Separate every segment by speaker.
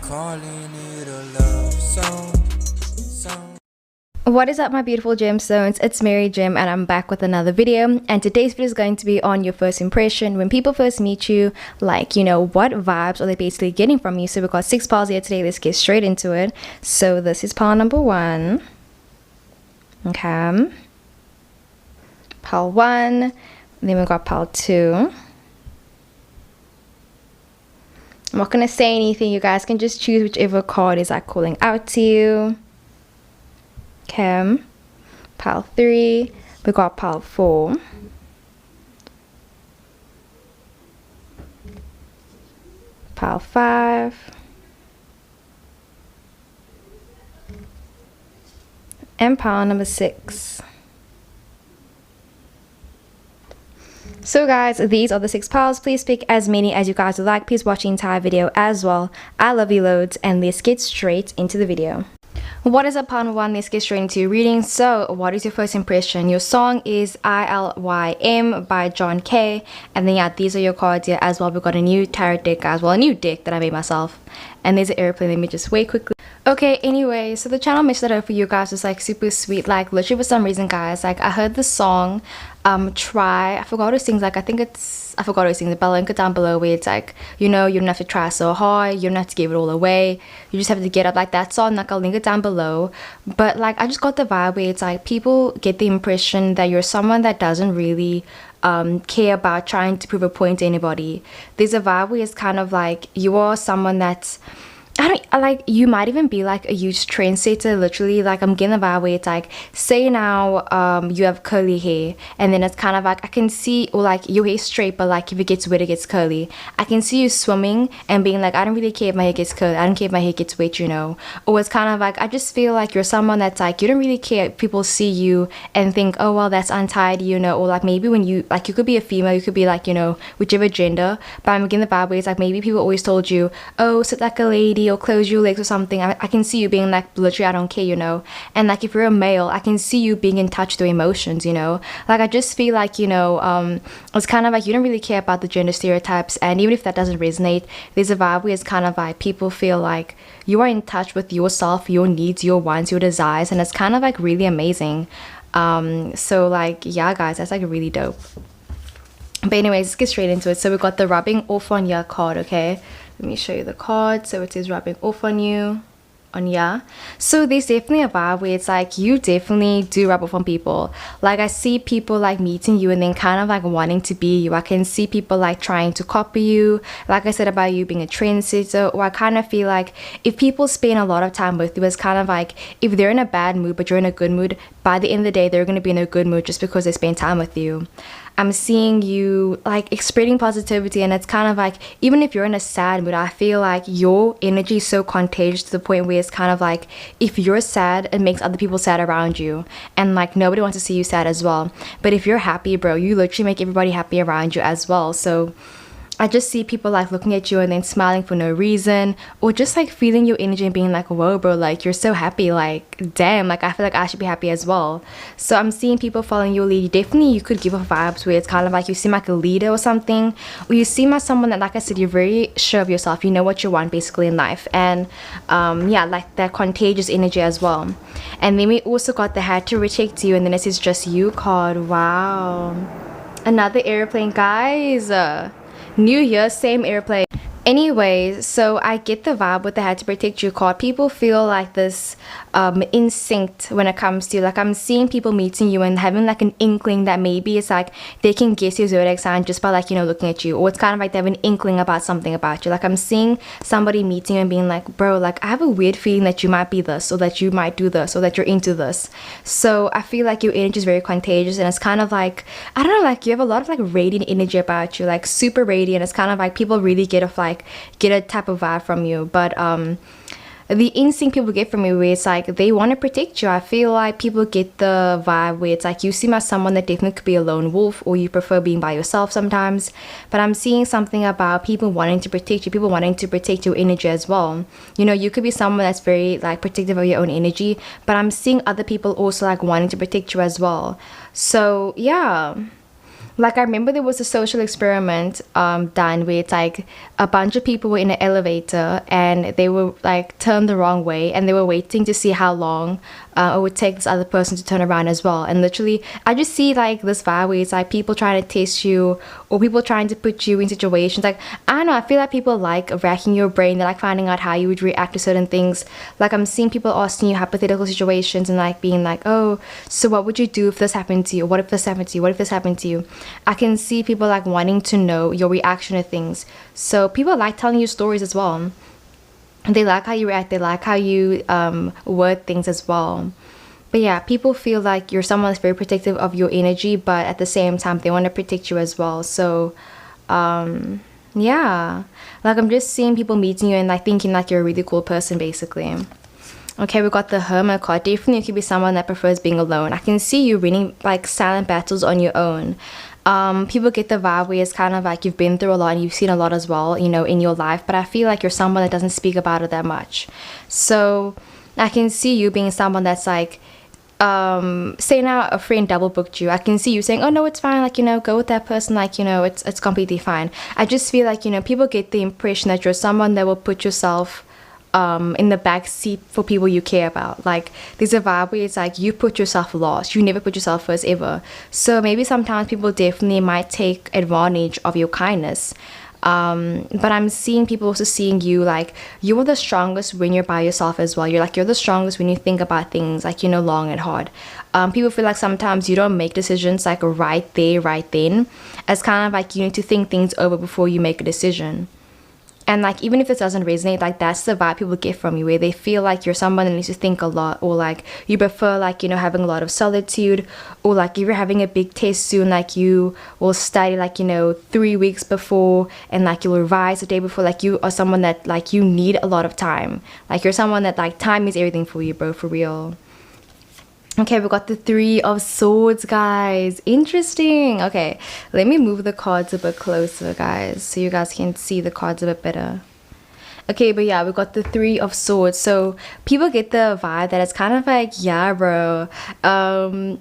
Speaker 1: calling it a love song.
Speaker 2: What is up, my beautiful gemstones? It's Mary Gem and I'm back with another video, and today's video is going to be on your first impression when people first meet you. Like, you know, what vibes are they basically getting from you? So we've got 6 piles here today. Let's get straight into it. So this is pile number 1. Okay, pile 1, then we've got pile 2. I'm not gonna say anything, you guys can just choose whichever card is like calling out to you. Okay, pile 3, we got pile 4, pile 5, and pile number 6. So guys, these are the 6 piles. Please pick as many as you guys would like. Please watch the entire video as well. I love you loads, and let's get straight into the video. What is up, pile number 1? Let's get straight into your reading. So what is your first impression? Your song is ILYM by John K. And then yeah, these are your cards here as well. We've got a new tarot deck as well, a new deck that I made myself. And there's an airplane. Let me just wait quickly. Okay, anyway, so the channel message that I have for you guys is like super sweet. Like literally for some reason, guys, like I heard the song try, I forgot who sings, like I forgot who sings it, but I'll link it down below, where it's like, you know, you don't have to try so hard, you don't have to give it all away, you just have to get up. Like that song, like I'll link it down below. But like I just got the vibe where it's like people get the impression that you're someone that doesn't really care about trying to prove a point to anybody. There's a vibe where it's kind of like you are someone that's, like you might even be like a huge trendsetter. Literally, like I'm getting the vibe where it's like, say now you have curly hair, and then it's kind of like I can see, or like your hair's straight, but like if it gets wet it gets curly. I can see you swimming and being like, I don't really care if my hair gets curly, I don't care if my hair gets wet, you know. Or it's kind of like, I just feel like you're someone that's like, you don't really care if people see you and think, oh well, that's untidy, you know. Or like maybe when you, like, you could be a female, you could be like, you know, whichever gender, but I'm getting the vibe where it's like maybe people always told you, oh, sit like a lady or close your legs or something. I can see you being like, literally, I don't care, you know. And like if you're a male, I can see you being in touch with your emotions, you know. Like I just feel like, you know, it's kind of like you don't really care about the gender stereotypes. And even if that doesn't resonate, there's a vibe where it's kind of like people feel like you are in touch with yourself, your needs, your wants, your desires, and it's kind of like really amazing. So like, yeah guys, that's like really dope. But anyways, let's get straight into it. So we got the rubbing off on your card. Okay, let me show you the card. So it says rubbing off on you, on ya. So there's definitely a vibe where it's like you definitely do rub off on people. Like I see people like meeting you and then kind of like wanting to be you. I can see people like trying to copy you, like I said about you being a trendsetter. Or I kind of feel like if people spend a lot of time with you, it's kind of like if they're in a bad mood but you're in a good mood, by the end of the day they're going to be in a good mood just because they spend time with you. I'm seeing you like spreading positivity, and it's kind of like even if you're in a sad mood, I feel like your energy is so contagious to the point where it's kind of like if you're sad, it makes other people sad around you, and like nobody wants to see you sad as well. But if you're happy, bro, you literally make everybody happy around you as well. So I just see people like looking at you and then smiling for no reason, or just like feeling your energy and being like, whoa bro, like you're so happy, like damn, like I feel like I should be happy as well. So I'm seeing people following your lead. Definitely you could give off vibes where it's kind of like you seem like a leader or something, or you seem like someone that, like I said, you're very sure of yourself, you know what you want basically in life. And yeah, like that contagious energy as well. And then we also got the had to reject you, and then this is just you card. Wow, another airplane, guys. New year, same airplane. Anyways, so I get the vibe with the had to protect you card. People feel like this instinct when it comes to, like, I'm seeing people meeting you and having like an inkling that maybe it's like they can guess your zodiac sign just by like, you know, looking at you, or it's kind of like they have an inkling about something about you. Like I'm seeing somebody meeting you and being like, bro, like I have a weird feeling that you might be this, or that you might do this, or that you're into this. So I feel like your energy is very contagious, and it's kind of like, I don't know, like you have a lot of like radiant energy about you, like super radiant. It's kind of like people really get a type of vibe from you. But the instinct people get from me where it's like they want to protect you. I feel like people get the vibe where it's like you seem as someone that definitely could be a lone wolf, or you prefer being by yourself sometimes. But I'm seeing something about people wanting to protect you, people wanting to protect your energy as well. You know, you could be someone that's very like protective of your own energy, but I'm seeing other people also like wanting to protect you as well. So yeah, Like, I remember there was a social experiment done where it's like a bunch of people were in an elevator and they were like turned the wrong way, and they were waiting to see how long it would take this other person to turn around as well. And literally, I just see like this vibe where it's like people trying to test you, or people trying to put you in situations. Like, I don't know, I feel like people like racking your brain. They like finding out how you would react to certain things. Like, I'm seeing people asking you hypothetical situations and like being like, oh, so what would you do if this happened to you? What if this happened to you? What if this happened to you? I can see people like wanting to know your reaction to things. So people like telling you stories as well. They like how you react. They like how you word things as well. But yeah, people feel like you're someone that's very protective of your energy, but at the same time they want to protect you as well. So yeah, like, I'm just seeing people meeting you and like thinking like you're a really cool person basically. Okay, we got the Hermit card. Definitely you could be someone that prefers being alone. I can see you winning like silent battles on your own. People get the vibe where it's kind of like you've been through a lot and you've seen a lot as well, you know, in your life. But I feel like you're someone that doesn't speak about it that much. So I can see you being someone that's like, say now a friend double booked you. I can see you saying, oh no, it's fine, like, you know, go with that person, like, you know, it's completely fine. I just feel like, you know, people get the impression that you're someone that will put yourself in the back seat for people you care about. Like, there's a vibe where it's like you put yourself last, you never put yourself first ever. So maybe sometimes people definitely might take advantage of your kindness. But I'm seeing people also seeing you like you are the strongest when you're by yourself as well. You're the strongest when you think about things like, you know, long and hard. People feel like sometimes you don't make decisions like right there, right then. It's kind of like you need to think things over before you make a decision. And like, even if this doesn't resonate, like, that's the vibe people get from you, where they feel like you're someone that needs to think a lot, or like you prefer like, you know, having a lot of solitude, or like if you're having a big test soon, like you will study like, you know, 3 weeks before, and like you'll revise the day before. Like, you are someone that like you need a lot of time. Like, you're someone that like time is everything for you, bro, for real. Okay, we got the Three of Swords, guys. Interesting. Okay, let me move the cards a bit closer, guys, so you guys can see the cards a bit better. Okay, but yeah, we got the Three of Swords. So people get the vibe that it's kind of like, yeah, bro,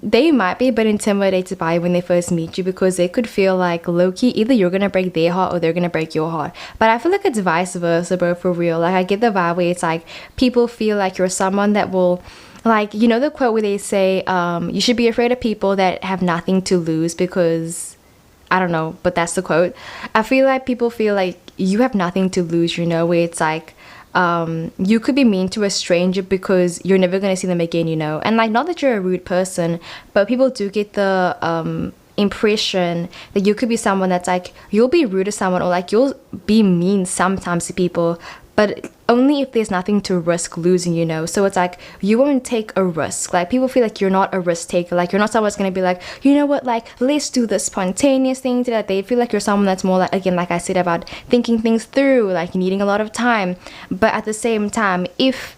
Speaker 2: they might be a bit intimidated by you when they first meet you, because they could feel like, low-key, either you're gonna break their heart or they're gonna break your heart. But I feel like it's vice versa, bro, for real. Like, I get the vibe where it's like people feel like you're someone that will, like, you know the quote where they say, you should be afraid of people that have nothing to lose, because I don't know, but that's the quote. I feel like people feel like you have nothing to lose, you know, where it's like, you could be mean to a stranger because you're never going to see them again, you know. And like, not that you're a rude person, but people do get the impression that you could be someone that's like, you'll be rude to someone, or like you'll be mean sometimes to people, but only if there's nothing to risk losing, you know. So it's like, you won't take a risk. Like, people feel like you're not a risk taker. Like, you're not someone that's gonna be like, you know what, like, let's do the spontaneous thing today. They feel like you're someone that's more like, again, like I said, about thinking things through, like needing a lot of time. But at the same time, if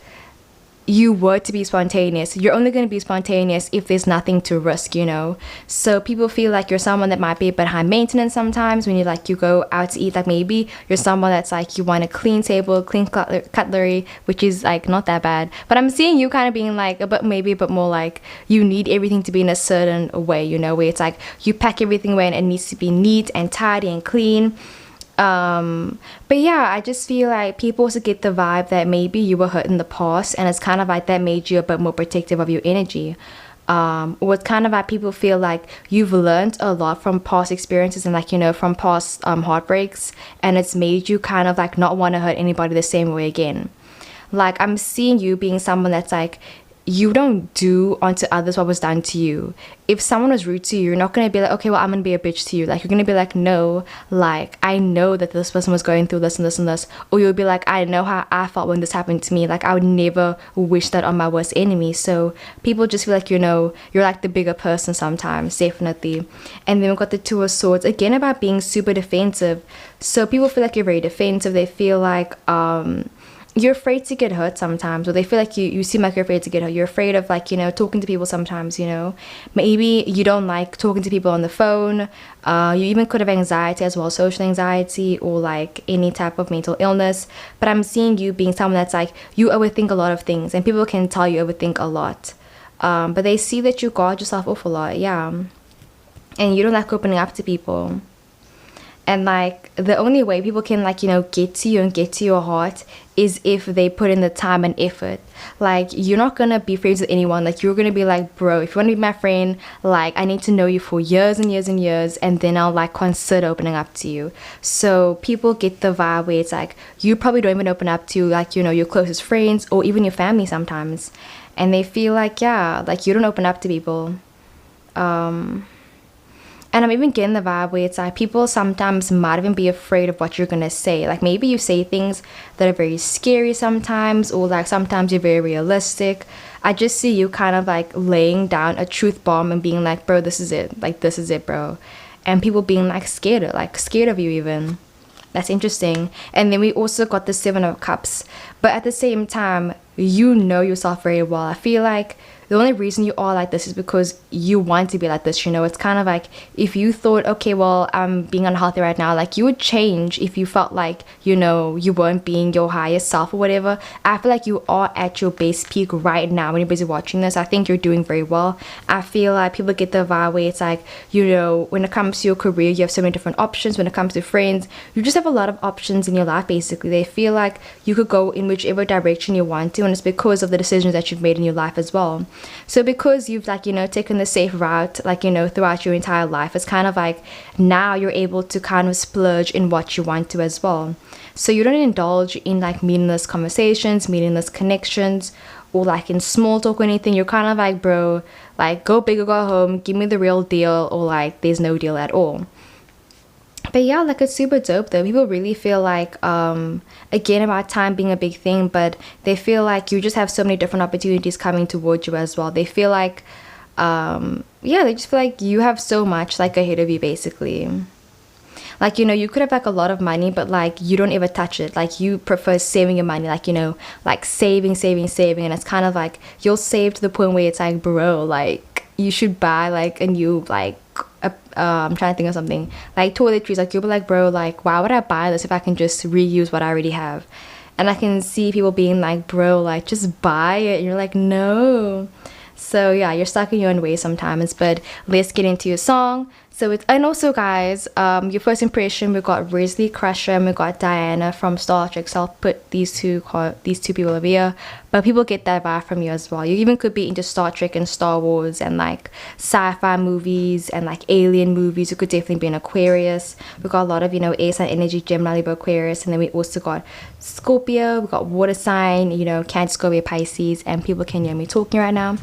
Speaker 2: you were to be spontaneous, you're only going to be spontaneous if there's nothing to risk, you know. So people feel like you're someone that might be a bit high maintenance sometimes when you like, you go out to eat. Like, maybe you're someone that's like, you want a clean table, clean cutlery, which is like not that bad. But I'm seeing you kind of being like maybe a bit more like, you need everything to be in a certain way, you know, where it's like you pack everything away and it needs to be neat and tidy and clean. But yeah, I just feel like people also get the vibe that maybe you were hurt in the past, and it's kind of like that made you a bit more protective of your energy. Or it's kind of like people feel like you've learned a lot from past experiences and like, you know, from past heartbreaks, and it's made you kind of like not want to hurt anybody the same way again. Like, I'm seeing you being someone that's like, you don't do unto others what was done to you. If someone was rude to you, you're not going to be like, okay, well, I'm going to be a bitch to you. Like, you're going to be like, no, like, I know that this person was going through this and this and this. Or you'll be like, I know how I felt when this happened to me. Like, I would never wish that on my worst enemy. So people just feel like, you know, you're like the bigger person sometimes, definitely. And then we've got the Two of Swords, again, about being super defensive. So people feel like you're very defensive. They feel like, you're afraid to get hurt sometimes, or they feel like you seem like you're afraid to get hurt. You're afraid of, like, you know, talking to people sometimes, you know. Maybe you don't like talking to people on the phone. You even could have anxiety as well, social anxiety, or like any type of mental illness. But I'm seeing you being someone that's like, you overthink a lot of things, and people can tell you overthink a lot. But they see that you guard yourself off a lot, yeah. and you don't like opening up to people. And like the only way people can like, you know, get to you and get to your heart is if they put in the time and effort. Like you're not gonna be friends with anyone. Like you're gonna be like, bro, if you want to be my friend, like I need to know you for years and years and years, and then I'll like consider opening up to you. So people get the vibe where it's like you probably don't even open up to like, you know, your closest friends or even your family sometimes, and they feel like, yeah, like you don't open up to people. And I'm even getting the vibe where it's like people sometimes might even be afraid of what you're gonna say. Like maybe you say things that are very scary sometimes, or like sometimes you're very realistic. I just see you kind of like laying down a truth bomb and being like, bro, this is it. Like this is it, bro. And people being like scared of you even. That's interesting. And then we also got the 7 of Cups. But at the same time, you know yourself very well. I feel like the only reason you are like this is because you want to be like this, you know. It's kind of like if you thought, okay, well, I'm being unhealthy right now, like you would change if you felt like, you know, you weren't being your highest self or whatever. I feel like you are at your base peak right now when you're busy watching this. I think you're doing very well. I feel like people get the vibe where it's like, you know, when it comes to your career, you have so many different options. When it comes to friends, you just have a lot of options in your life. Basically, they feel like you could go in whichever direction you want to, and it's because of the decisions that you've made in your life as well. So because you've like, you know, taken the safe route, like, you know, throughout your entire life, it's kind of like now you're able to kind of splurge in what you want to as well. So you don't indulge in like meaningless conversations, meaningless connections, or like in small talk or anything. You're kind of like, bro, like go big or go home, give me the real deal, or like there's no deal at all. But yeah, like it's super dope though. People really feel like again about time being a big thing, but they feel like you just have so many different opportunities coming towards you as well. They feel like yeah, they just feel like you have so much like ahead of you basically. Like, you know, you could have like a lot of money, but like you don't ever touch it. Like you prefer saving your money, like, you know, like saving, and it's kind of like you'll save to the point where it's like, bro, like you should buy like a new like I'm trying to think of something like toiletries. Like you'll be like, bro, like why would I buy this if I can just reuse what I already have? And I can see people being like, bro, like just buy it, and you're like, no. So yeah, you're stuck in your own way sometimes. But let's get into your song. So it's, and also guys, your first impression, we got Wesley Crusher and we got Diana from Star Trek. So I'll put these two people over here, but people get that vibe from you as well. You even could be into Star Trek and Star Wars and like sci-fi movies and like alien movies. You could definitely be an Aquarius. We got a lot of, you know, air sign energy, Gemini, Libra, Aquarius, and then we also got Scorpio. We got water sign, you know, Cancer, Scorpio, Pisces, and people can hear me talking right now.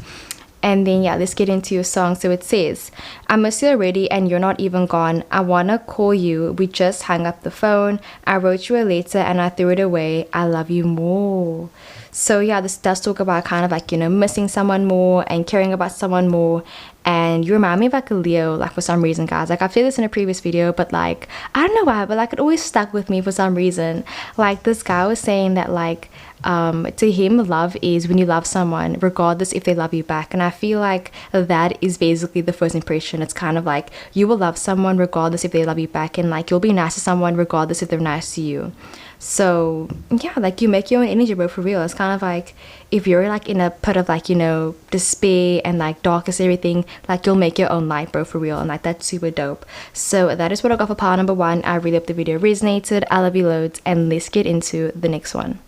Speaker 2: And then yeah, let's get into your song. So it says, I miss you already and you're not even gone. I wanna call you, we just hung up the phone. I wrote you a letter and I threw it away. I love you more. So yeah, this does talk about kind of like, you know, missing someone more and caring about someone more. And you remind me of like a Leo, like for some reason, guys. Like I've said this in a previous video, but like I don't know why, but like it always stuck with me for some reason. Like this guy was saying that like to him, love is when you love someone regardless if they love you back. And I feel like that is basically the first impression. It's kind of like you will love someone regardless if they love you back, and like you'll be nice to someone regardless if they're nice to you. So yeah, like you make your own energy, bro, for real. It's kind of like if you're like in a pit of like, you know, despair and like darkness, everything, like you'll make your own light, bro, for real. And like that's super dope. So that is what I got for pile number 1. I really hope the video resonated. I love you loads, and let's get into the next one.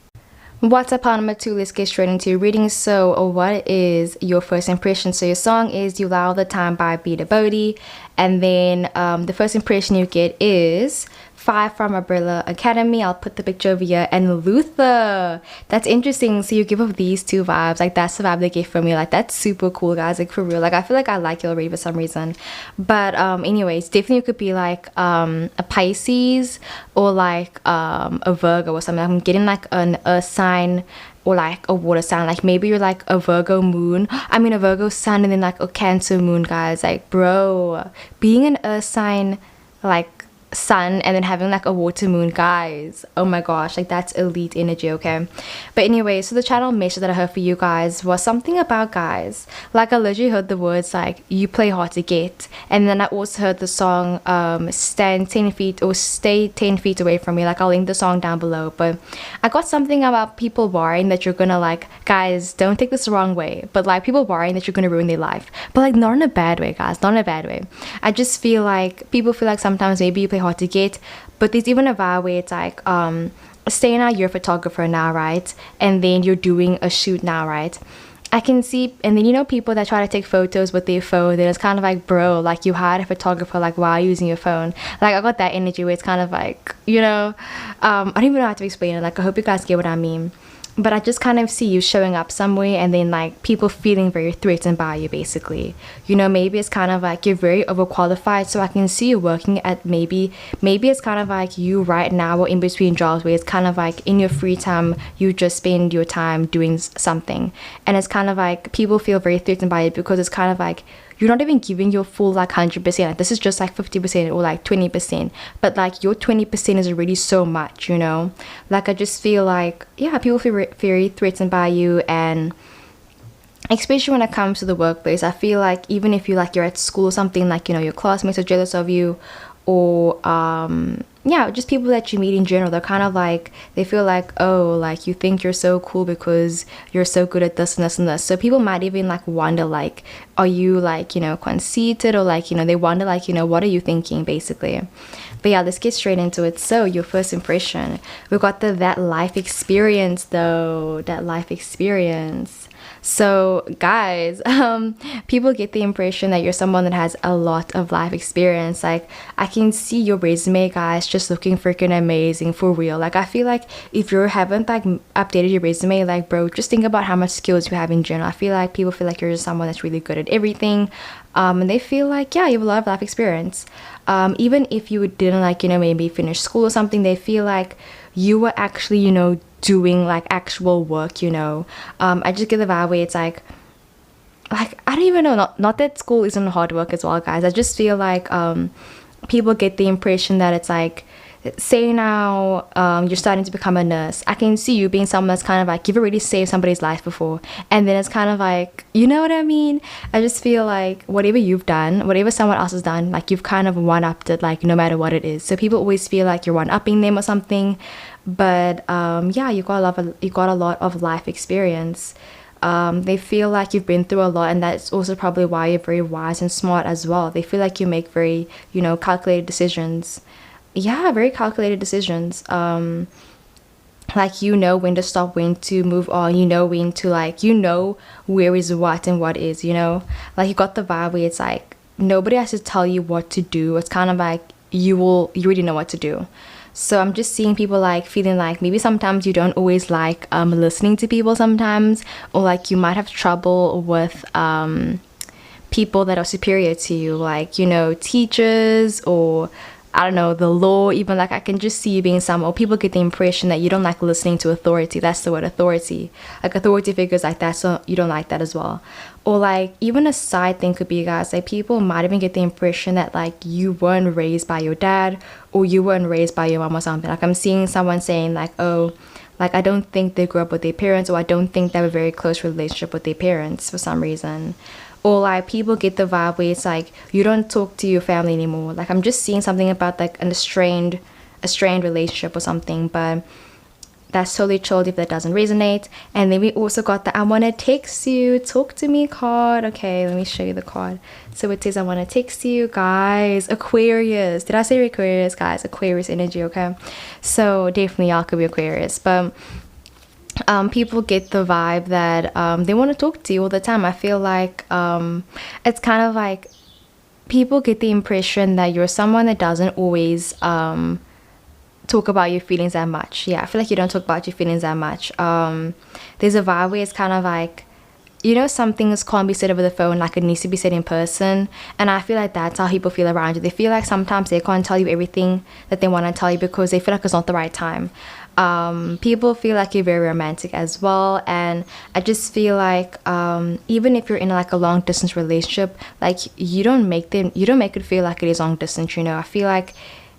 Speaker 2: What's up, pile number 2? Let's get straight into your reading. So what is your first impression? So your song is You Lie All the Time by Beta Bodhi, and then the first impression you get is 5 from Umbrella Academy. I'll put the picture over here, and Luther. That's interesting. So you give off these two vibes. Like that's the vibe they gave from me. Like that's super cool, guys. Like for real. Like I feel like I like you already for some reason. But anyways, definitely you could be like a Pisces or like a Virgo or something. I'm getting like an earth sign or like a water sign. Like maybe you're like a Virgo moon, a Virgo sun, and then like a Cancer moon, guys. Like bro, being an earth sign, like sun and then having like a water moon, guys. Oh my gosh, like that's elite energy, okay? But anyway, so the channel message that I heard for you guys was something about, guys, like I literally heard the words like you play hard to get, and then I also heard the song stand 10 feet or stay 10 feet away from me. Like I'll link the song down below. But I got something about people worrying that you're gonna, like, guys, don't take this the wrong way, but like people worrying that you're gonna ruin their life, but like not in a bad way, guys, not in a bad way. I just feel like people feel like sometimes maybe you play hard to get, but there's even a vibe where it's like say now you're a photographer now, right, and then you're doing a shoot now, right? I can see, and then you know people that try to take photos with their phone, then it's kind of like, bro, like you hired a photographer, like why are you using your phone? Like I got that energy where it's kind of like, you know, I don't even know how to explain it. Like I hope you guys get what I mean. But I just kind of see you showing up somewhere and then like people feeling very threatened by you, basically. You know, maybe it's kind of like you're very overqualified, so I can see you working at maybe it's kind of like you right now or in between jobs where it's kind of like in your free time you just spend your time doing something, and it's kind of like people feel very threatened by it because it's kind of like you're not even giving your full like 100%. Like this is just like 50% or like 20%, but like your 20% is already so much, you know. Like I just feel like, yeah, people feel very threatened by you, and especially when it comes to the workplace, I feel like even if you like you're at school or something, like, you know, your classmates are jealous of you, or yeah, just people that you meet in general, they're kind of like, they feel like, oh, like you think you're so cool because you're so good at this and this and this. So people might even like wonder, like, are you like, you know, conceited, or like, you know, they wonder like, you know, what are you thinking, basically. But yeah, let's get straight into it. So your first impression, we got that life experience though, that life experience. So guys, people get the impression that you're someone that has a lot of life experience. Like I can see your resume, guys, just looking freaking amazing, for real. Like I feel like if you haven't like updated your resume, like bro, just think about how much skills you have in general. I feel like people feel like you're just someone that's really good at everything, and they feel like, yeah, you have a lot of life experience. Even if you didn't like, you know, maybe finish school or something, they feel like you were actually, you know, doing like actual work, you know. I just get the vibe where it's like I don't even know, not that school isn't hard work as well, guys. I just feel like people get the impression that it's like, say now you're starting to become a nurse. I can see you being someone that's kind of like you've already saved somebody's life before, and then it's kind of like, you know what I mean. I just feel like whatever you've done, whatever someone else has done, like you've kind of one-upped it, like no matter what it is. So people always feel like you're one-upping them or something. But yeah, you got a lot of life experience. They feel like you've been through a lot, and that's also probably why you're very wise and smart as well. They feel like you make very, you know, calculated decisions. Yeah, very calculated decisions. Like you know when to stop, when to move on, you know when to like, you know where is what and what is, you know. Like you got the vibe where it's like nobody has to tell you what to do. It's kind of like you already know what to do. So I'm just seeing people like feeling like maybe sometimes you don't always like listening to people sometimes, or like you might have trouble with people that are superior to you, like, you know, teachers, or I don't know, the law even. Like I can just see you being some, or people get the impression that you don't like listening to authority. That's the word, authority. Like authority figures like that, so you don't like that as well. Or like even a side thing could be, guys, like people might even get the impression that like you weren't raised by your dad, or you weren't raised by your mom or something. Like I'm seeing someone saying like, oh, like I don't think they grew up with their parents, or I don't think they have a very close relationship with their parents for some reason. Or like people get the vibe where it's like you don't talk to your family anymore. Like I'm just seeing something about like a strained relationship or something, but that's totally chilled if that doesn't resonate. And then we also got the I want to text you, talk to me card. Okay, let me show you the card. So it says I want to text you, guys. Aquarius. Did I say Aquarius, guys? Aquarius energy, okay? So definitely y'all could be Aquarius, but people get the vibe that they want to talk to you all the time. I feel like it's kind of like people get the impression that you're someone that doesn't always talk about your feelings that much. Yeah, I feel like you don't talk about your feelings that much. There's a vibe where it's kind of like, you know, some things can't be said over the phone, like it needs to be said in person. And I feel like that's how people feel around you. They feel like sometimes they can't tell you everything that they want to tell you because they feel like it's not the right time. People feel like you're very romantic as well, and I just feel like even if you're in like a long distance relationship, like you don't make it feel like it is long distance, you know. I feel like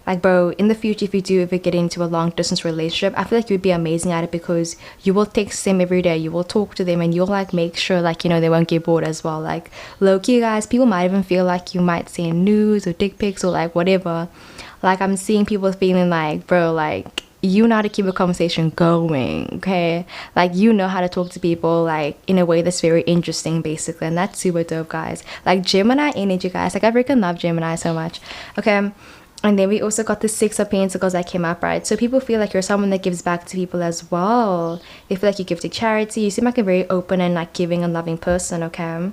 Speaker 2: like, bro, in the future, if you do ever get into a long distance relationship, I feel like you'd be amazing at it, because you will text them every day, you will talk to them, and you'll like make sure, like, you know, they won't get bored as well. Like, low-key, guys, people might even feel like you might send nudes or dick pics or like whatever. Like, I'm seeing people feeling like, bro, like, you know how to keep a conversation going, okay? Like, you know how to talk to people, like, in a way that's very interesting, basically. And that's super dope, guys. Like, Gemini energy, guys. Like, I freaking love Gemini so much. Okay. And then we also got the Six of Pentacles that came up, right? So people feel like you're someone that gives back to people as well. They feel like you give to charity. You seem like a very open and like giving and loving person, okay?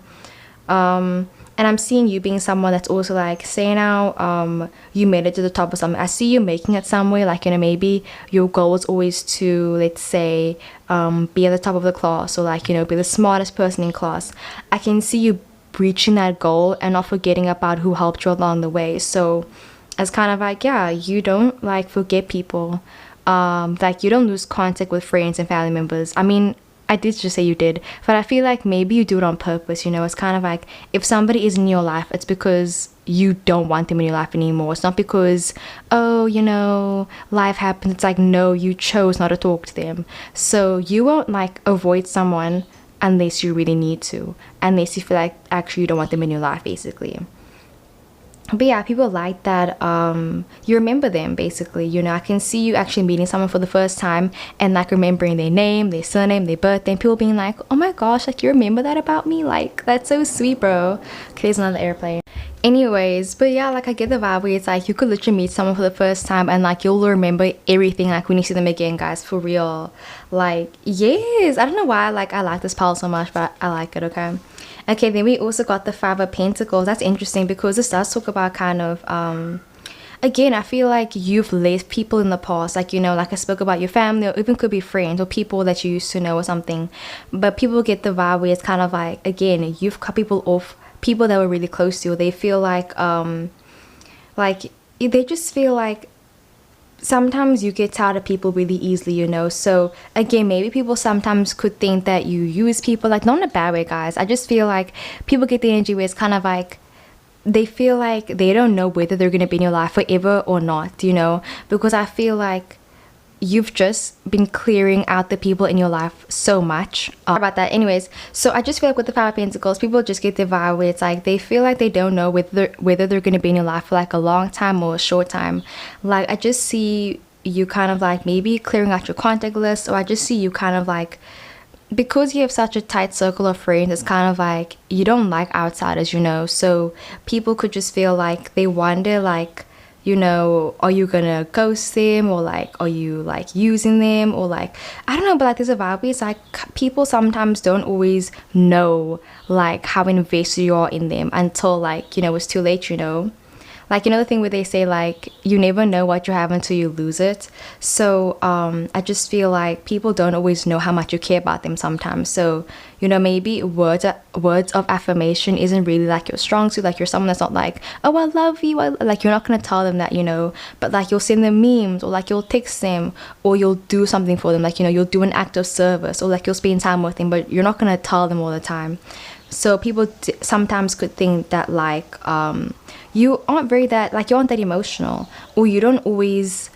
Speaker 2: And I'm seeing you being someone that's also like, say now you made it to the top of something. I see you making it somewhere, like, you know, maybe your goal is always to, let's say, be at the top of the class, or like, you know, be the smartest person in class. I can see you reaching that goal and not forgetting about who helped you along the way. So it's kind of like, yeah, you don't like forget people. Like, you don't lose contact with friends and family members. I mean, I did just say you did, but I feel like maybe you do it on purpose, you know? It's kind of like, if somebody is in your life, it's because you don't want them in your life anymore. It's not because, oh, you know, life happens. It's like, no, you chose not to talk to them. So you won't like avoid someone unless you really need to, unless you feel like actually you don't want them in your life, basically. But yeah, people like that you remember them, basically, you know. I can see you actually meeting someone for the first time and like remembering their name, their surname, their birthday, and people being like, oh my gosh, like, you remember that about me? Like, that's so sweet, bro. Okay, there's another airplane. Anyways, but yeah, like, I get the vibe where it's like you could literally meet someone for the first time and like you'll remember everything like when you see them again, guys, for real. Like, yes, I don't know why I like this pile so much, but I like it, okay? Okay, then we also got the Five of Pentacles. That's interesting because this does talk about kind of, again, I feel like you've left people in the past. Like, you know, like I spoke about your family, or even could be friends or people that you used to know or something. But people get the vibe where it's kind of like, again, you've cut people off, people that were really close to you. They feel like they just feel like sometimes you get tired of people really easily, you know. So again, maybe people sometimes could think that you use people, like, not in a bad way, guys. I just feel like people get the energy where it's kind of like they feel like they don't know whether they're going to be in your life forever or not, you know, because I feel like you've just been clearing out the people in your life so much. About that. Anyways, so I just feel like with the Five of Pentacles, people just get the vibe where it's like they feel like they don't know whether they're going to be in your life for like a long time or a short time. Like, I just see you kind of like maybe clearing out your contact list, or I just see you kind of like, because you have such a tight circle of friends, it's kind of like you don't like outsiders, you know. So people could just feel like they wonder, like, you know, are you gonna ghost them, or like, are you like using them, or like, I don't know. But like, there's a vibe where it's like people sometimes don't always know like how invested you are in them until, like, you know, it's too late, you know. Like, you know, the thing where they say like you never know what you have until you lose it. So I just feel like people don't always know how much you care about them sometimes. So, you know, maybe words of affirmation isn't really like your strong suit. Like, you're someone that's not like, oh, I love you, like, you're not gonna tell them that, you know. But like, you'll send them memes, or like you'll text them, or you'll do something for them, like, you know, you'll do an act of service, or like you'll spend time with them, but you're not gonna tell them all the time. So people sometimes could think that like you aren't very that, like, you aren't that emotional, or you don't always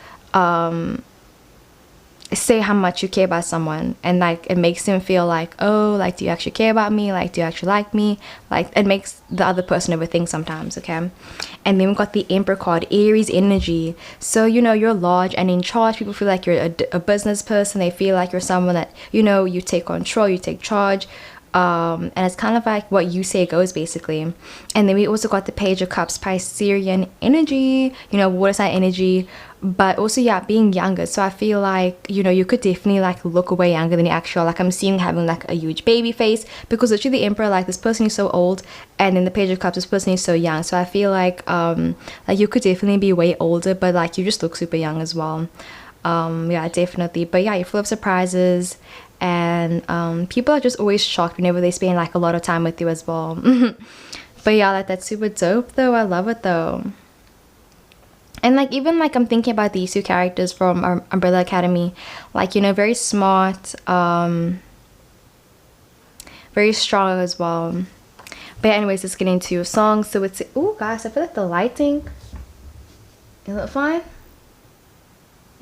Speaker 2: say how much you care about someone, and like it makes them feel like, oh, like, do you actually care about me, like, do you actually like me? Like, it makes the other person overthink sometimes, okay? And then we've got the Emperor card, Aries energy. So, you know, you're large and in charge. People feel like you're a business person. They feel like you're someone that, you know, you take control, you take charge. And it's kind of like what you say goes, basically. And then we also got the Page of Cups, Piscean energy, you know, water sign energy, but also, yeah, being younger. So I feel like, you know, you could definitely like look way younger than you actually are. Like, I'm seeing having like a huge baby face, because literally the Emperor, like, this person is so old, and then the Page of Cups, this person is so young. So I feel like you could definitely be way older, but like you just look super young as well. Yeah, definitely. But yeah, you're full of surprises, and people are just always shocked whenever they spend like a lot of time with you as well. But yeah, like, that's super dope though. I love it though. And like, even like, I'm thinking about these two characters from our Umbrella Academy, like, you know, very smart, very strong as well. But anyways, let's get into your song. So it's, oh guys, I feel like the lighting, Is it fine?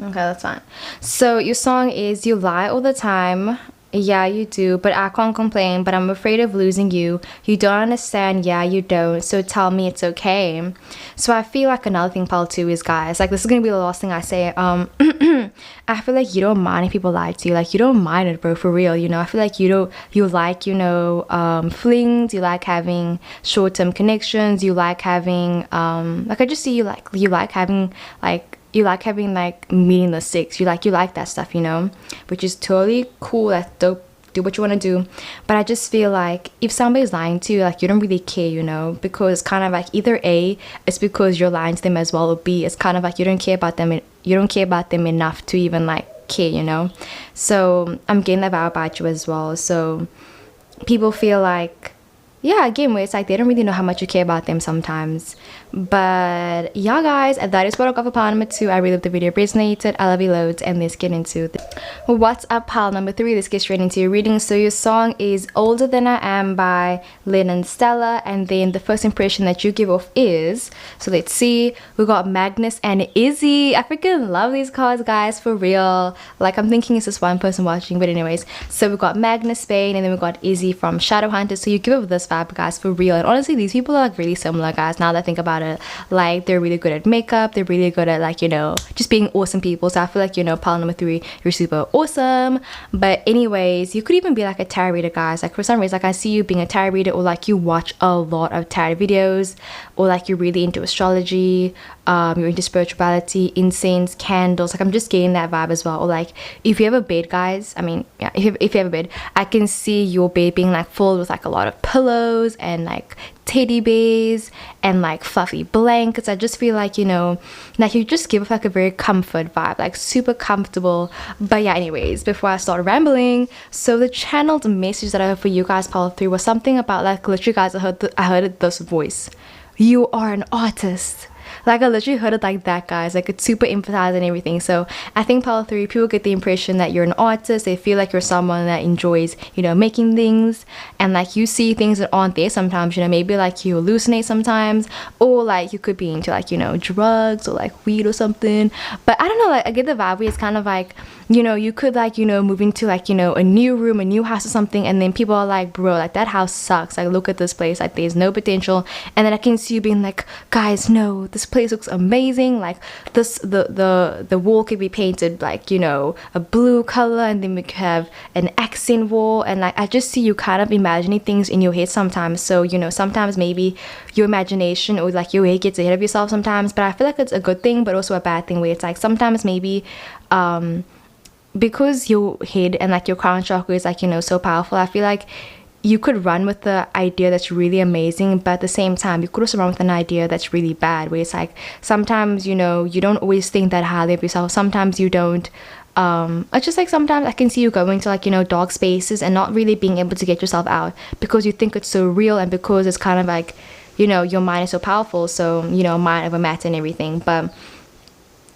Speaker 2: Okay, that's fine. So your song is you lie all the time. Yeah, you do, but I can't complain, but I'm afraid of losing you. You don't understand, yeah, you don't, so tell me it's okay. So I feel like another thing part two is, guys, like this is gonna be the last thing I say. I feel like you don't mind if people lie to you. Like, you don't mind it, bro, for real, you know. I feel like you like, you know, flings, you like having short-term connections, you like having like, I just see you like having like meaningless sex. You like that stuff, you know, which is totally cool. That's dope. Do what you want to do. But I just feel like if somebody's lying to you, like, you don't really care, you know, because kind of like either A, it's because you're lying to them as well, or B, it's kind of like you don't care about them enough to even like care, you know. So I'm getting that vibe about you as well. So people feel like, yeah, again, where it's like they don't really know how much you care about them sometimes. But yeah, guys, that is what I got for pile number 2. I really hope the video resonated. I love you loads, and let's get into what's up pile number 3. Let's get straight into your reading. So your song is Older Than I Am by Lynn and Stella, and then the first impression that you give off is, so let's see, we got Magnus and Izzy. I freaking love these cards, guys, for real. Like, I'm thinking it's just one person watching, but anyways, so we got Magnus Spain, and then we got Izzy from Shadowhunters. So you give off this vibe, guys, for real. And honestly, these people are like really similar, guys, now that I think about it. Like, they're really good at makeup, they're really good at, like, you know, just being awesome people. So I feel like, you know, pile number 3, you're super awesome. But anyways, you could even be like a tarot reader, guys. Like, for some reason, like, I see you being a tarot reader, or like you watch a lot of tarot videos, or like you're really into astrology, you're into spirituality, incense, candles. Like, I'm just getting that vibe as well. Or like, if you have a bed, guys, I mean, yeah, if you have a bed, I can see your bed being like full with like a lot of pillows and like teddy bears and like fluffy blankets. I just feel like, you know, like you just give like a very comfort vibe, like super comfortable. But yeah, anyways, before I start rambling, so the channeled message that I heard for you guys, pile 3, was something about like, literally, guys, I heard this voice: you are an artist. Like, I literally heard it like that, guys. Like, it's super emphasized and everything. So I think pile 3, people get the impression that you're an artist. They feel like you're someone that enjoys, you know, making things, and like you see things that aren't there sometimes, you know. Maybe like you hallucinate sometimes, or like you could be into like, you know, drugs or like weed or something. But I don't know, like, I get the vibe where it's kind of like, you know, you could like, you know, move into like, you know, a new room, a new house or something, and then people are like, bro, like, that house sucks. Like, look at this place, like, there's no potential. And then I can see you being like, guys, no, this place looks amazing. Like, this, the wall could be painted like, you know, a blue color, and then we could have an accent wall. And like, I just see you kind of imagining things in your head sometimes. So, you know, sometimes maybe your imagination or like your head gets ahead of yourself sometimes, but I feel like it's a good thing, but also a bad thing, where it's like sometimes maybe because your head and like your crown chakra is like, you know, so powerful, I feel like you could run with the idea that's really amazing, but at the same time you could also run with an idea that's really bad, where it's like sometimes, you know, you don't always think that highly of yourself. Sometimes you don't. It's just like sometimes I can see you going to like, you know, dark spaces and not really being able to get yourself out because you think it's so real, and because it's kind of like, you know, your mind is so powerful, so, you know, mind over matter and everything. But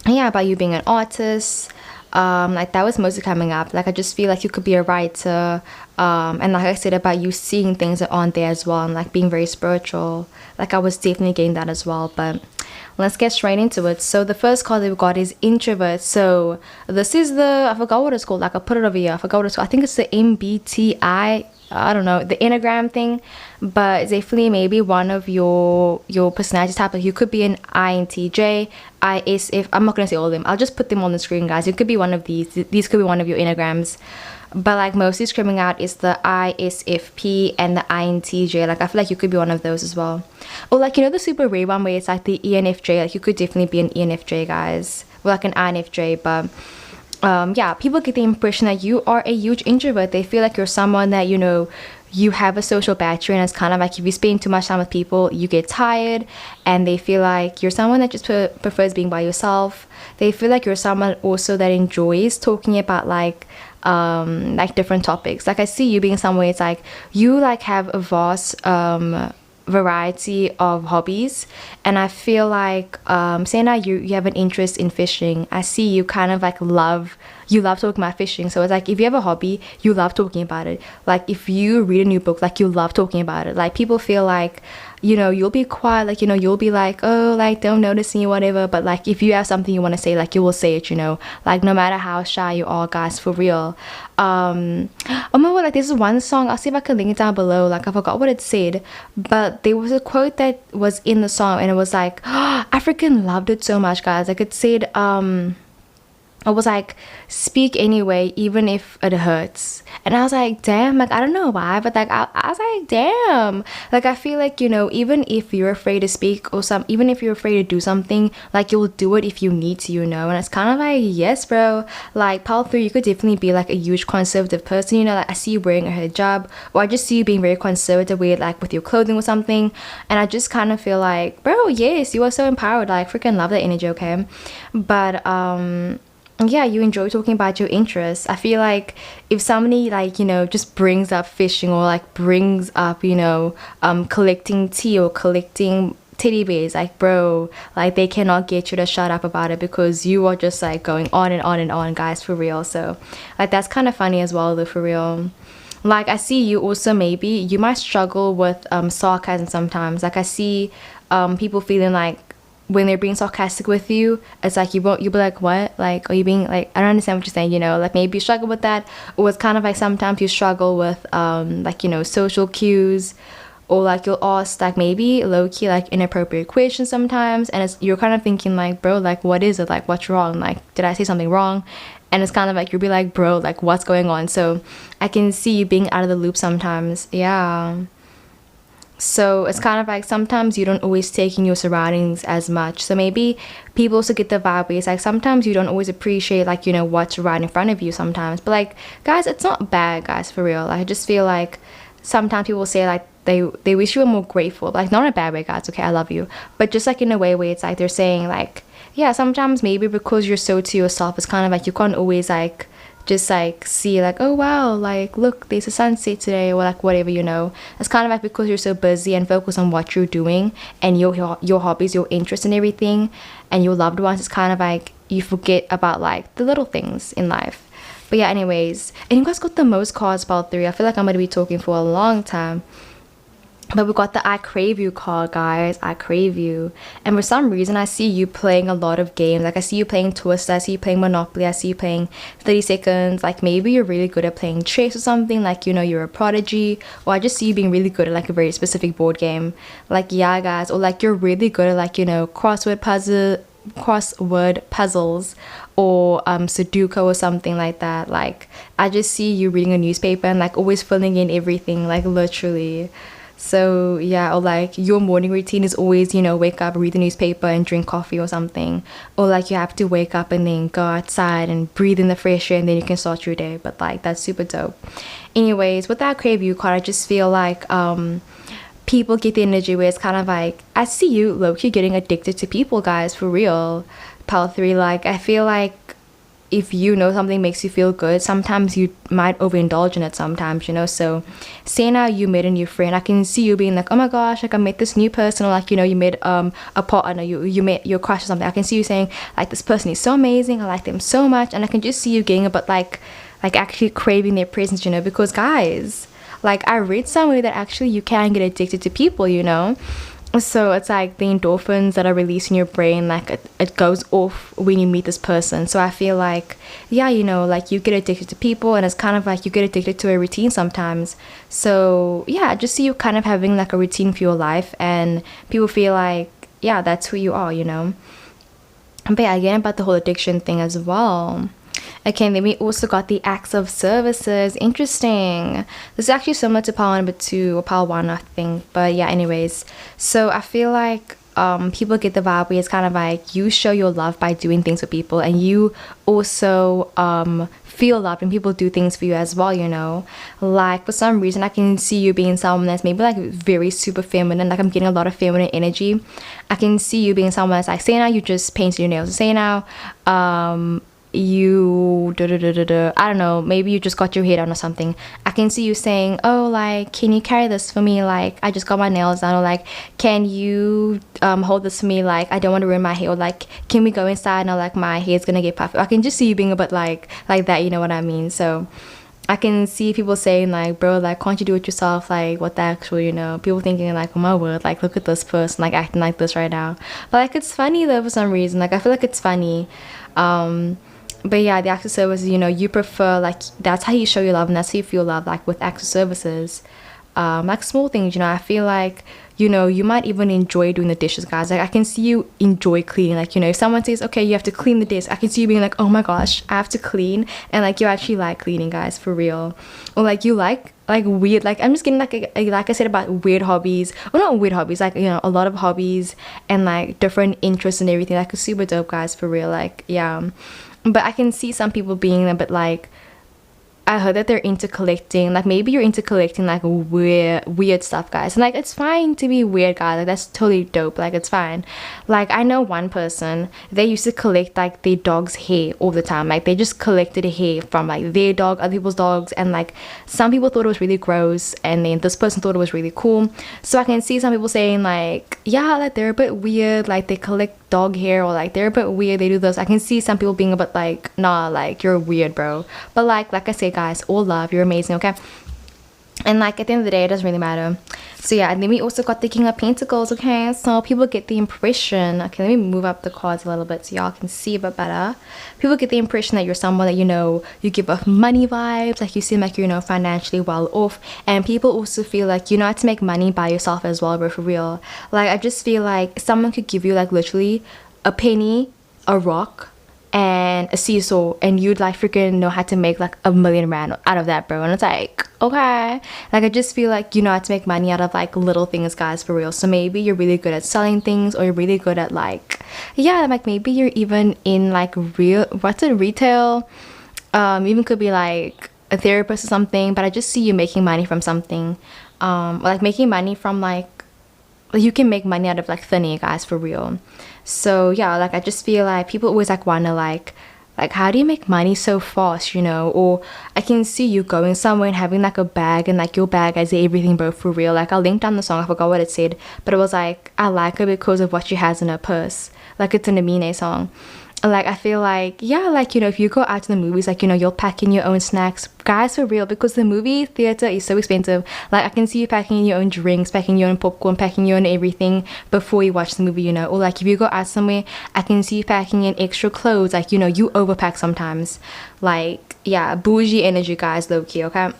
Speaker 2: yeah, about you being an artist, like, that was mostly coming up. Like, I just feel like you could be a writer, and like I said, about you seeing things that aren't there as well, and like being very spiritual. Like, I was definitely getting that as well. But let's get straight into it. So the first card that we got is Introvert. So this is the, I forgot what it's called, like, I put it over here, I forgot what it's called. I think it's the MBTI, I don't know, the Enneagram thing. But it's definitely maybe one of your personality type. Like, you could be an INTJ, ISF. I'm not gonna say all of them, I'll just put them on the screen, guys. It could be one of these could be one of your Enneagrams. But like, mostly screaming out is the ISFP and the INTJ. Like, I feel like you could be one of those as well. Or like, you know, the super rare one where it's like the ENFJ. Like, you could definitely be an ENFJ, guys, or like an INFJ. But yeah, people get the impression that you are a huge introvert. They feel like you're someone that, you know, you have a social battery, and it's kind of like if you spend too much time with people, you get tired. And they feel like you're someone that just prefers being by yourself. They feel like you're someone also that enjoys talking about like different topics. Like, I see you being somewhere, it's like you like have a vast variety of hobbies, and I feel like saying that you have an interest in fishing. I see you kind of like love talking about fishing. So it's like, if you have a hobby, you love talking about it. Like, if you read a new book, like, you love talking about it. Like, people feel like, you know, you'll be quiet, like, you know, you'll be like, oh, like, don't notice me, whatever. But like, if you have something you want to say, like, you will say it, you know, like, no matter how shy you are, guys, for real. Oh my god, like, this is one song, I'll see if I can link it down below, like, I forgot what it said, but there was a quote that was in the song, and it was like, I freaking loved it so much, guys. Like, it said, I was like, speak anyway, even if it hurts. And I was like, damn, like, I don't know why, but like, I was like, damn. Like, I feel like, you know, even if you're afraid to speak or even if you're afraid to do something, like, you'll do it if you need to, you know. And it's kind of like, yes, bro. Like, pile 3, you could definitely be like a huge conservative person, you know. Like, I see you wearing a hijab, or I just see you being very conservative with, like, with your clothing or something. And I just kind of feel like, bro, yes, you are so empowered. Like, freaking love that energy, okay? But, yeah, you enjoy talking about your interests. I feel like if somebody, like, you know, just brings up fishing, or like brings up, you know, collecting tea or collecting teddy bears, like, bro, like, they cannot get you to shut up about it, because you are just like going on and on and on, guys, for real. So like, that's kind of funny as well, though, for real. Like, I see you also, maybe you might struggle with sarcasm sometimes. Like, I see people feeling like when they're being sarcastic with you, it's like you'll be like, what? Like, are you being like, I don't understand what you're saying, you know? Like, maybe you struggle with that, or it's kind of like sometimes you struggle with like, you know, social cues, or like you'll ask like maybe low-key like inappropriate questions sometimes, and you're kind of thinking like, bro, like, what is it? Like, what's wrong? Like, did I say something wrong? And it's kind of like you'll be like, bro, like, what's going on? So I can see you being out of the loop sometimes. Yeah. So it's kind of like sometimes you don't always take in your surroundings as much. So maybe people also get the vibe where it's like sometimes you don't always appreciate, like, you know, what's right in front of you sometimes. But like, guys, it's not bad, guys, for real. I just feel like sometimes people say like they wish you were more grateful. Like, not in a bad way, guys, okay, I love you, but just like in a way where it's like they're saying like, yeah, sometimes maybe because you're so to yourself, it's kind of like you can't always like just like see like, oh wow, like, look, there's a sunset today, or like whatever, you know. It's kind of like because you're so busy and focused on what you're doing and your hobbies, your interests and everything, and your loved ones, it's kind of like you forget about like the little things in life. But yeah, anyways, and you guys got the most cards, pile 3. I feel like I'm gonna be talking for a long time. But we got the I crave you card, guys. I crave you. And for some reason, I see you playing a lot of games. Like, I see you playing Twister, I see you playing Monopoly, I see you playing 30 Seconds. Like, maybe you're really good at playing chess or something. Like, you know, you're a prodigy. Or I just see you being really good at, like, a very specific board game. Like, yeah, guys. Or, like, you're really good at, like, you know, crossword puzzles, or Sudoku or something like that. Like, I just see you reading a newspaper and, like, always filling in everything. Like, literally. So yeah, or like your morning routine is always, you know, wake up, read the newspaper and drink coffee or something, or like you have to wake up and then go outside and breathe in the fresh air and then you can start your day. But like, that's super dope. Anyways, with that crave you card, I just feel like people get the energy where it's kind of like, I see you low-key getting addicted to people, guys, for real. Pile 3, like, I feel like if you know something makes you feel good, sometimes you might overindulge in it sometimes, you know. So say now you met a new friend, I can see you being like, oh my gosh, like, I met this new person, or like, you know, you met a partner, you met your crush or something. I can see you saying like, this person is so amazing, I like them so much, and I can just see you getting a bit like actually craving their presence, you know. Because guys, like, I read somewhere that actually you can get addicted to people, you know. So it's like the endorphins that are released in your brain, like it goes off when you meet this person. So I feel like, yeah, you know, like you get addicted to people, and it's kind of like you get addicted to a routine sometimes. So yeah, I just see you kind of having like a routine for your life, and people feel like, yeah, that's who you are, you know. But yeah, again, about the whole addiction thing as well. Okay, then we also got the acts of services. Interesting. This is actually similar to pile number 2 or pile 1, I think. But yeah, anyways. So I feel like people get the vibe where it's kind of like you show your love by doing things for people, and you also feel love when people do things for you as well, you know. Like, for some reason, I can see you being someone that's maybe like very super feminine. Like, I'm getting a lot of feminine energy. I can see you being someone that's like, say now you just painted your nails. Say now you I don't know, maybe you just got your hair done or something. I can see you saying, oh, like, can you carry this for me, like, I just got my nails done, or like, can you hold this for me, like, I don't want to ruin my hair, or like, can we go inside, or like, my hair's gonna get puffy. I can just see you being a bit like that, you know what I mean. So I can see people saying like, bro, like, can't you do it yourself? Like, what the actual, you know, people thinking like, oh my word, like, look at this person like acting like this right now. But like, it's funny though for some reason. Like, I feel like it's funny. But yeah, the acts of services, you know, you prefer, like, that's how you show your love and that's how you feel love, like with acts of services. Like small things, you know, I feel like, you know, you might even enjoy doing the dishes, guys. Like, I can see you enjoy cleaning. Like, you know, if someone says, okay, you have to clean the dish, I can see you being like, oh my gosh, I have to clean. And like, you actually like cleaning, guys, for real. Or like, you like weird, like, I'm just getting like I said about weird hobbies, or not weird hobbies, like, you know, a lot of hobbies and like different interests and everything. Like, it's super dope, guys, for real. Like, yeah. But I can see some people being a bit like, I heard that they're into collecting, like maybe you're into collecting like weird stuff, guys. And like, it's fine to be weird, guys. Like, that's totally dope. Like, it's fine. Like, I know one person, they used to collect like their dog's hair all the time. Like, they just collected hair from like their dog, other people's dogs, and like some people thought it was really gross, and then this person thought it was really cool. So I can see some people saying like, yeah, like they're a bit weird, like they collect dog hair, or like they're a bit weird, they do this. I can see some people being a bit like, nah, like you're weird, bro. But like I say, guys, all love, you're amazing, okay? And like, at the end of the day, it doesn't really matter. So yeah, and then we also got the King of Pentacles, okay? So people get the impression, okay, let me move up the cards a little bit so y'all can see a bit better. People get the impression that you're someone that, you know, you give off money vibes, like you seem like you're, you know, financially well off. And people also feel like you know how to make money by yourself as well, bro, for real. Like, I just feel like someone could give you like literally a penny, a rock, and a seesaw, and you'd like freaking know how to make like R1,000,000 out of that, bro. And it's like, okay, like I just feel like you know how to make money out of like little things, guys, for real. So maybe you're really good at selling things, or you're really good at like, yeah, like maybe you're even in like retail, even could be like a therapist or something. But I just see you making money from something, like making money from like, you can make money out of like thin air, guys, for real. So yeah, like I just feel like people always like wonder like how do you make money so fast, you know? Or I can see you going somewhere and having like a bag, and like your bag has everything, bro, for real. Like, I'll link down the song, I forgot what it said, but it was like, I like her because of what she has in her purse. Like, it's an Amine song. Like, I feel like, yeah, like, you know, if you go out to the movies, like, you know, you'll pack in your own snacks, guys, for real, because the movie theater is so expensive. Like, I can see you packing in your own drinks, packing your own popcorn, packing your own everything before you watch the movie, you know. Or like, if you go out somewhere, I can see you packing in extra clothes. Like, you know, you overpack sometimes. Like, yeah, bougie energy, guys, low-key, okay?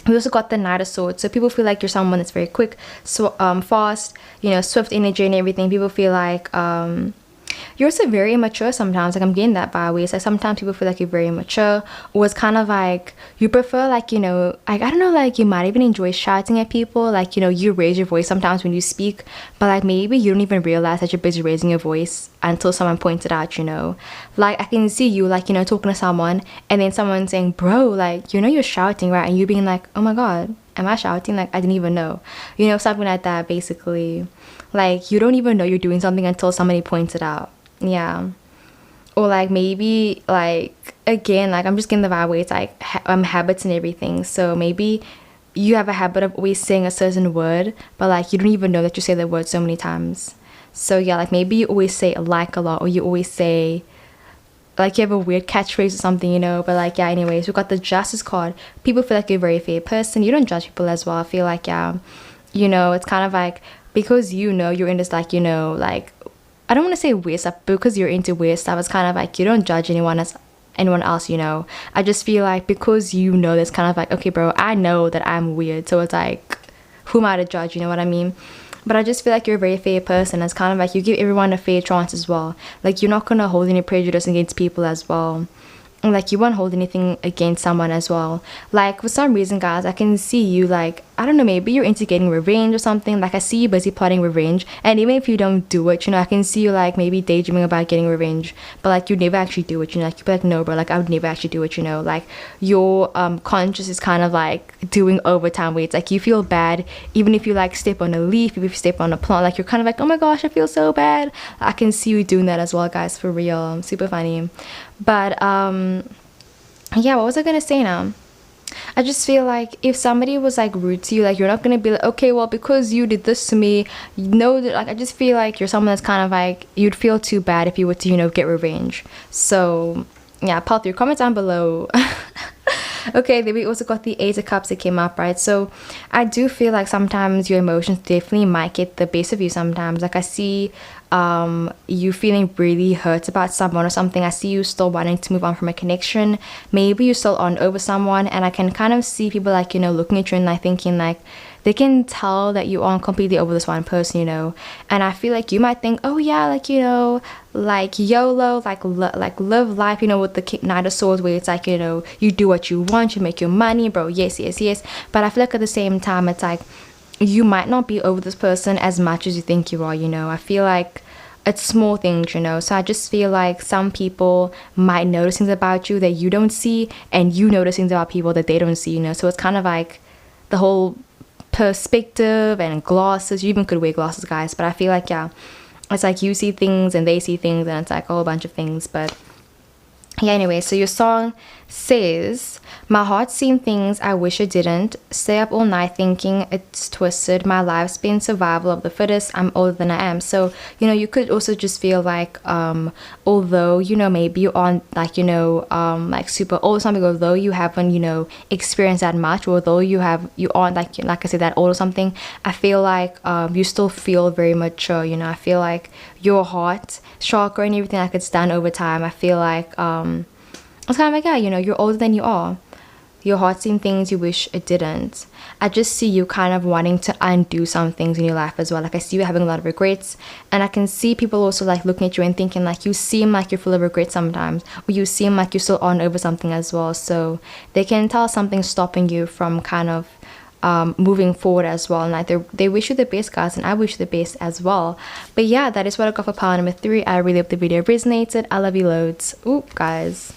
Speaker 2: We also got the Knight of Swords, so people feel like you're someone that's very quick, so fast, you know, swift energy and everything. People feel like you're also very immature sometimes. Like, I'm getting that by ways. Like, sometimes people feel like you're very immature, or it's kind of like you prefer, like, you know, like, I don't know, like, you might even enjoy shouting at people. Like, you know, you raise your voice sometimes when you speak, but like maybe you don't even realize that you're busy raising your voice until someone points it out, you know. Like, I can see you, like, you know, talking to someone, and then someone saying, bro, like, you know, you're shouting, right? And you being like, oh my god, am I shouting? Like, I didn't even know, you know, something like that, basically. Like, you don't even know you're doing something until somebody points it out. Yeah. Or like, maybe, like, again, like, I'm just getting the vibe where it's like habits and everything. So maybe you have a habit of always saying a certain word, but like, you don't even know that you say the word so many times. So yeah, like, maybe you always say like a lot, or you always say, like, you have a weird catchphrase or something, you know. But like, yeah, anyways, we got the Justice card. People feel like you're a very fair person. You don't judge people as well. I feel like, yeah, you know, it's kind of like, because you know you're in this, like, you know, like, I don't want to say weird stuff, but because you're into weird stuff, it's kind of like you don't judge anyone else, you know. I just feel like because you know, that's kind of like, okay, bro, I know that I'm weird, so it's like, who am I to judge, you know what I mean? But I just feel like you're a very fair person. It's kind of like you give everyone a fair chance as well. Like, you're not gonna hold any prejudice against people as well. Like, you won't hold anything against someone as well. Like, for some reason, guys, I can see you, like, I don't know, maybe you're into getting revenge or something. Like, I see you busy plotting revenge, and even if you don't do it, you know, I can see you, like, maybe daydreaming about getting revenge, but like, you never actually do it, you know. Like, you'd be like, no, bro, like, I would never actually do it, you know. Like, your conscious is kind of like doing overtime where it's like you feel bad even if you, like, step on a leaf, if you step on a plant. Like, you're kind of like, oh my gosh, I feel so bad. I can see you doing that as well, guys, for real. Super funny. But yeah, what was I gonna say now? I just feel like if somebody was like rude to you, like, you're not gonna be like, okay, well, because you did this to me, you know, that, like, I just feel like you're someone that's kind of like, you'd feel too bad if you were to, you know, get revenge. So yeah, pop your comments down below. Okay, then we also got the Eight of Cups that came up, right? So I do feel like sometimes your emotions definitely might get the best of you sometimes. Like I see you feeling really hurt about someone or something. I see you still wanting to move on from a connection. Maybe you're still on over someone, and I can kind of see people like, you know, looking at you and like thinking like they can tell that you aren't completely over this one person, you know. And I feel like you might think, oh yeah, like, you know, like YOLO, like like live life, you know, with the Knight of Swords, where it's like, you know, you do what you want, you make your money, bro, yes, yes, yes. But I feel like at the same time, it's like you might not be over this person as much as you think you are, you know. I feel like it's small things, you know. So I just feel like some people might notice things about you that you don't see, and you notice things about people that they don't see, you know. So it's kind of like the whole perspective and glasses. You even could wear glasses, guys, but I feel like, yeah, it's like you see things and they see things, and it's like a whole bunch of things. But yeah, anyway, so your song says, my heart's seen things I wish it didn't. Stay up all night thinking it's twisted. My life's been survival of the fittest. I'm older than I am. So, you know, you could also just feel like, although, you know, maybe you aren't like, you know, like super old or something, although you haven't, you know, experienced that much, or although you aren't like I said, that old or something, I feel like you still feel very mature, you know. I feel like your heart chakra and everything, like it's done over time. I feel like it's kind of like, yeah, you know, you're older than you are. Your heart's seen things you wish it didn't. I just see you kind of wanting to undo some things in your life as well. Like I see you having a lot of regrets, and I can see people also like looking at you and thinking like you seem like you're full of regret sometimes, or you seem like you're still on over something as well. So they can tell something's stopping you from kind of moving forward as well. And like they wish you the best, guys, and I wish you the best as well. But yeah, that is what I got for pile number 3. I really hope the video resonated. I love you loads. Oop, guys.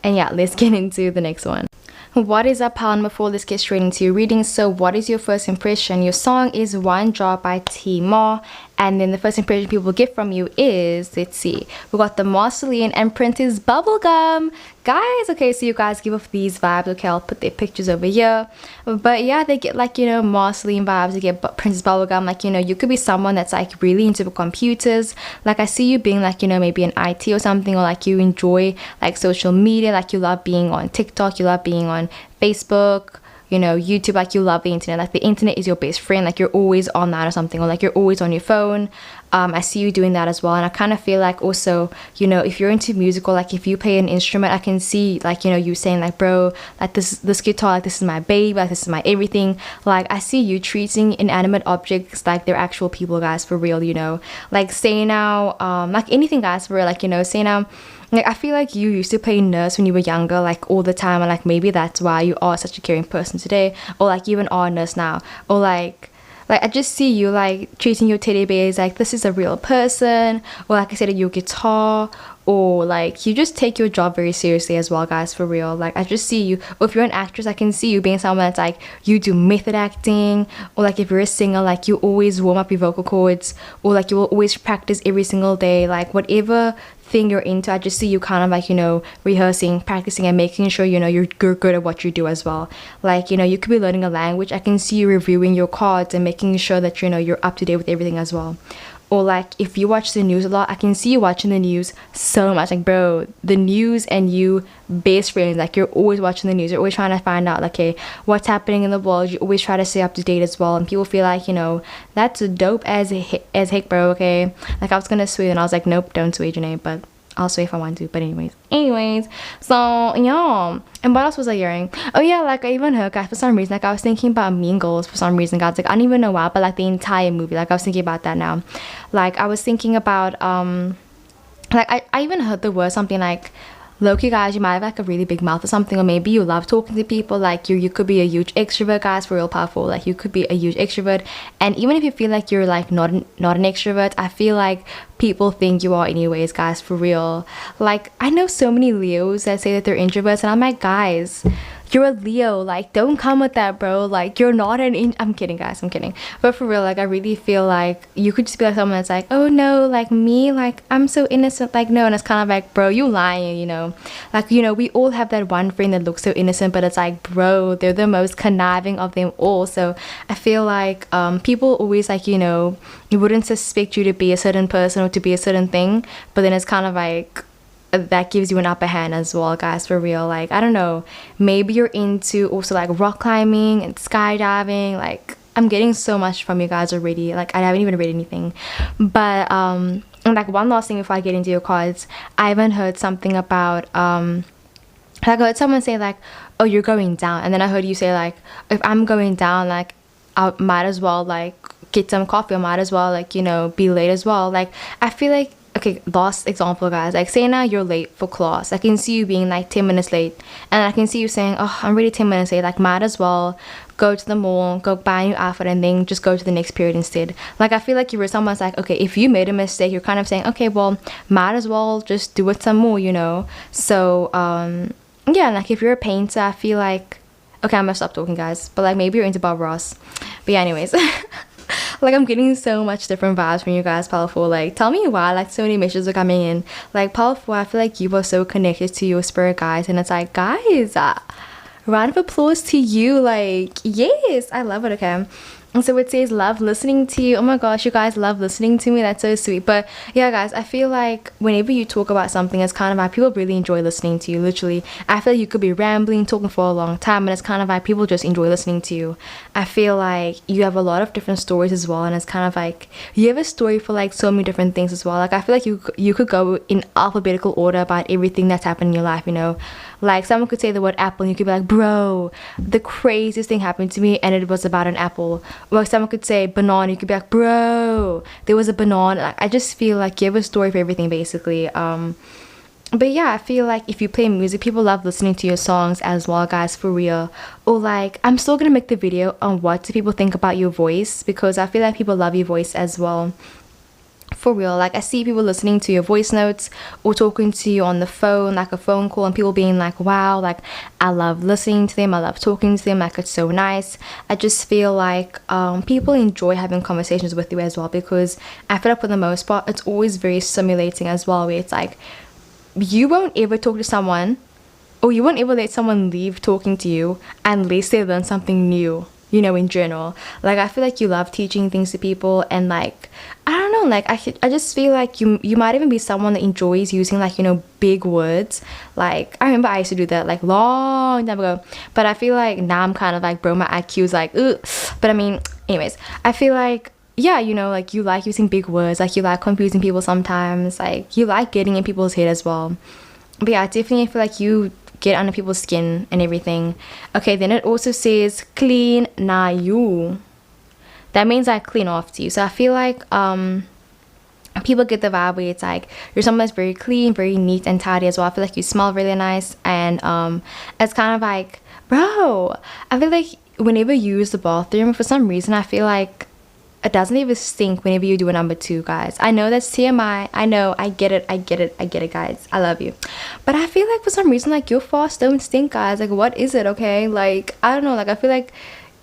Speaker 2: And yeah, let's get into the next one. What is up, pile number 4? Let's get straight into your reading. So what is your first impression? Your song is One Drop by T Ma, and then the first impression people get from you is, let's see, we got the Marceline and Princess Bubblegum, guys. Okay, so you guys give off these vibes. Okay, I'll put their pictures over here. But yeah, they get like, you know, Marceline vibes. They get Princess Bubblegum. Like, you know, you could be someone that's like really into computers. Like I see you being like, you know, maybe an IT or something, or like you enjoy like social media. Like you love being on TikTok, you love being on Facebook, you know, YouTube. Like you love the internet. Like the internet is your best friend. Like you're always on that or something, or like you're always on your phone. I see you doing that as well. And I kind of feel like also, you know, if you're into music, or like if you play an instrument, I can see like, you know, you saying like, bro, like this guitar, like this is my baby, like this is my everything. Like I see you treating inanimate objects like they're actual people, guys, for real, you know. Like say now, like anything, guys, for real. Like, you know, say now, like I feel like you used to play nurse when you were younger, like all the time, and like maybe that's why you are such a caring person today, or like you even are a nurse now, or like I just see you like treating your teddy bears like this is a real person, or like I said, your guitar, or like you just take your job very seriously as well, guys, for real. Like I just see you, or if you're an actress, I can see you being someone that's like you do method acting, or like if you're a singer, like you always warm up your vocal cords, or like you will always practice every single day, like whatever thing you're into. I just see you kind of like, you know, rehearsing, practicing, and making sure, you know, you're good at what you do as well. Like, you know, you could be learning a language. I can see you reviewing your cards and making sure that, you know, you're up to date with everything as well. Or like if you watch the news a lot, I can see you watching the news so much. Like bro, the news and you best friends. Like you're always watching the news, you're always trying to find out like, okay, what's happening in the world. You always try to stay up to date as well, and people feel like, you know, that's dope as heck, bro. Okay, like I was gonna swear and I was like, nope, don't swear, Janae, but I'll swear if I want to. But anyways, so yeah. And what else was I hearing? Oh yeah, like I even heard, guys, for some reason, like I was thinking about Mean Girls for some reason, guys. Like I don't even know why, but like the entire movie, like I was thinking about that now. Like I was thinking about like I even heard the word something like, low-key, guys, you might have like a really big mouth or something, or maybe you love talking to people. Like you could be a huge extrovert, guys, for real powerful. Like you could be a huge extrovert, and even if you feel like you're like not an extrovert, I feel like people think you are anyways, guys, for real. Like I know so many Leos that say that they're introverts, and I'm like, guys, you're a Leo, like don't come with that, bro. Like you're not I'm kidding, guys, I'm kidding, but for real, like I really feel like you could just be like someone that's like, oh no, like me, like I'm so innocent, like no. And it's kind of like, bro, you lying, you know. Like, you know, we all have that one friend that looks so innocent, but it's like, bro, they're the most conniving of them all. So I feel like people always like, you know, you wouldn't suspect you to be a certain person or to be a certain thing, but then it's kind of like, that gives you an upper hand as well, guys, for real. Like, I don't know, maybe you're into also like rock climbing and skydiving. Like, I'm getting so much from you guys already. Like, I haven't even read anything, but and like one last thing before I get into your cards, I haven't heard something about like I heard someone say like, oh, you're going down, and then I heard you say like, if I'm going down, like I might as well like get some coffee, I might as well like, you know, be late as well. Like, I feel like, okay, last example, guys, like say now you're late for class, I can see you being like 10 minutes late, and I can see you saying, oh, I'm really 10 minutes late, like might as well go to the mall, go buy a new outfit, and then just go to the next period instead. Like, I feel like you were someone's like, okay, if you made a mistake, you're kind of saying, okay, well, might as well just do it some more, you know. So yeah, like if you're a painter, I feel like, okay, I'm gonna stop talking, guys, but like maybe you're into Bob Ross. But yeah, anyways, like I'm getting so much different vibes from you guys, powerful. Like, tell me why like so many messages are coming in. Like, powerful, I feel like you are so connected to your spirit, guys, and it's like, guys, round of applause to you. Like, yes, I love it. Okay, and so it says love listening to you. Oh my gosh, you guys love listening to me, that's so sweet. But yeah, guys, I feel like whenever you talk about something, it's kind of like people really enjoy listening to you. Literally, I feel like you could be rambling, talking for a long time, and it's kind of like people just enjoy listening to you. I feel like you have a lot of different stories as well, and it's kind of like you have a story for like so many different things as well. Like, I feel like you could go in alphabetical order about everything that's happened in your life, you know. Like, someone could say the word apple and you could be like, bro, the craziest thing happened to me and it was about an apple. Or someone could say banana, you could be like, bro, there was a banana. Like, I just feel like you have a story for everything, basically. But yeah, I feel like if you play music, people love listening to your songs as well, guys, for real. Or like, I'm still gonna make the video on what do people think about your voice, because I feel like people love your voice as well. For real, like I see people listening to your voice notes or talking to you on the phone, like a phone call, and people being like, wow, like I love listening to them, I love talking to them, like it's so nice. I just feel like people enjoy having conversations with you as well, because I feel like for the most part it's always very stimulating as well, where it's like you won't ever talk to someone, or you won't ever let someone leave talking to you unless they learn something new, you know, in general. Like, I feel like you love teaching things to people, and like, I don't know, like I just feel like you might even be someone that enjoys using like, you know, big words. Like, I remember I used to do that like long time ago, but I feel like now I'm kind of like, bro, my IQ is like, ugh. But I mean, anyways, I feel like, yeah, you know, like you like using big words, like you like confusing people sometimes, like you like getting in people's head as well. But yeah, I definitely feel like you get under people's skin and everything. Okay, then it also says clean na you. That means I clean after you. So I feel like people get the vibe where it's like you're someone that's very clean, very neat and tidy as well. I feel like you smell really nice, and it's kind of like, bro, I feel like whenever you use the bathroom, for some reason I feel like it doesn't even stink whenever you do a number two, guys. I know that's TMI. I know, I get it, guys. I love you. But I feel like for some reason, like, your farts don't stink, guys. Like, what is it, okay? Like, I don't know. Like, I feel like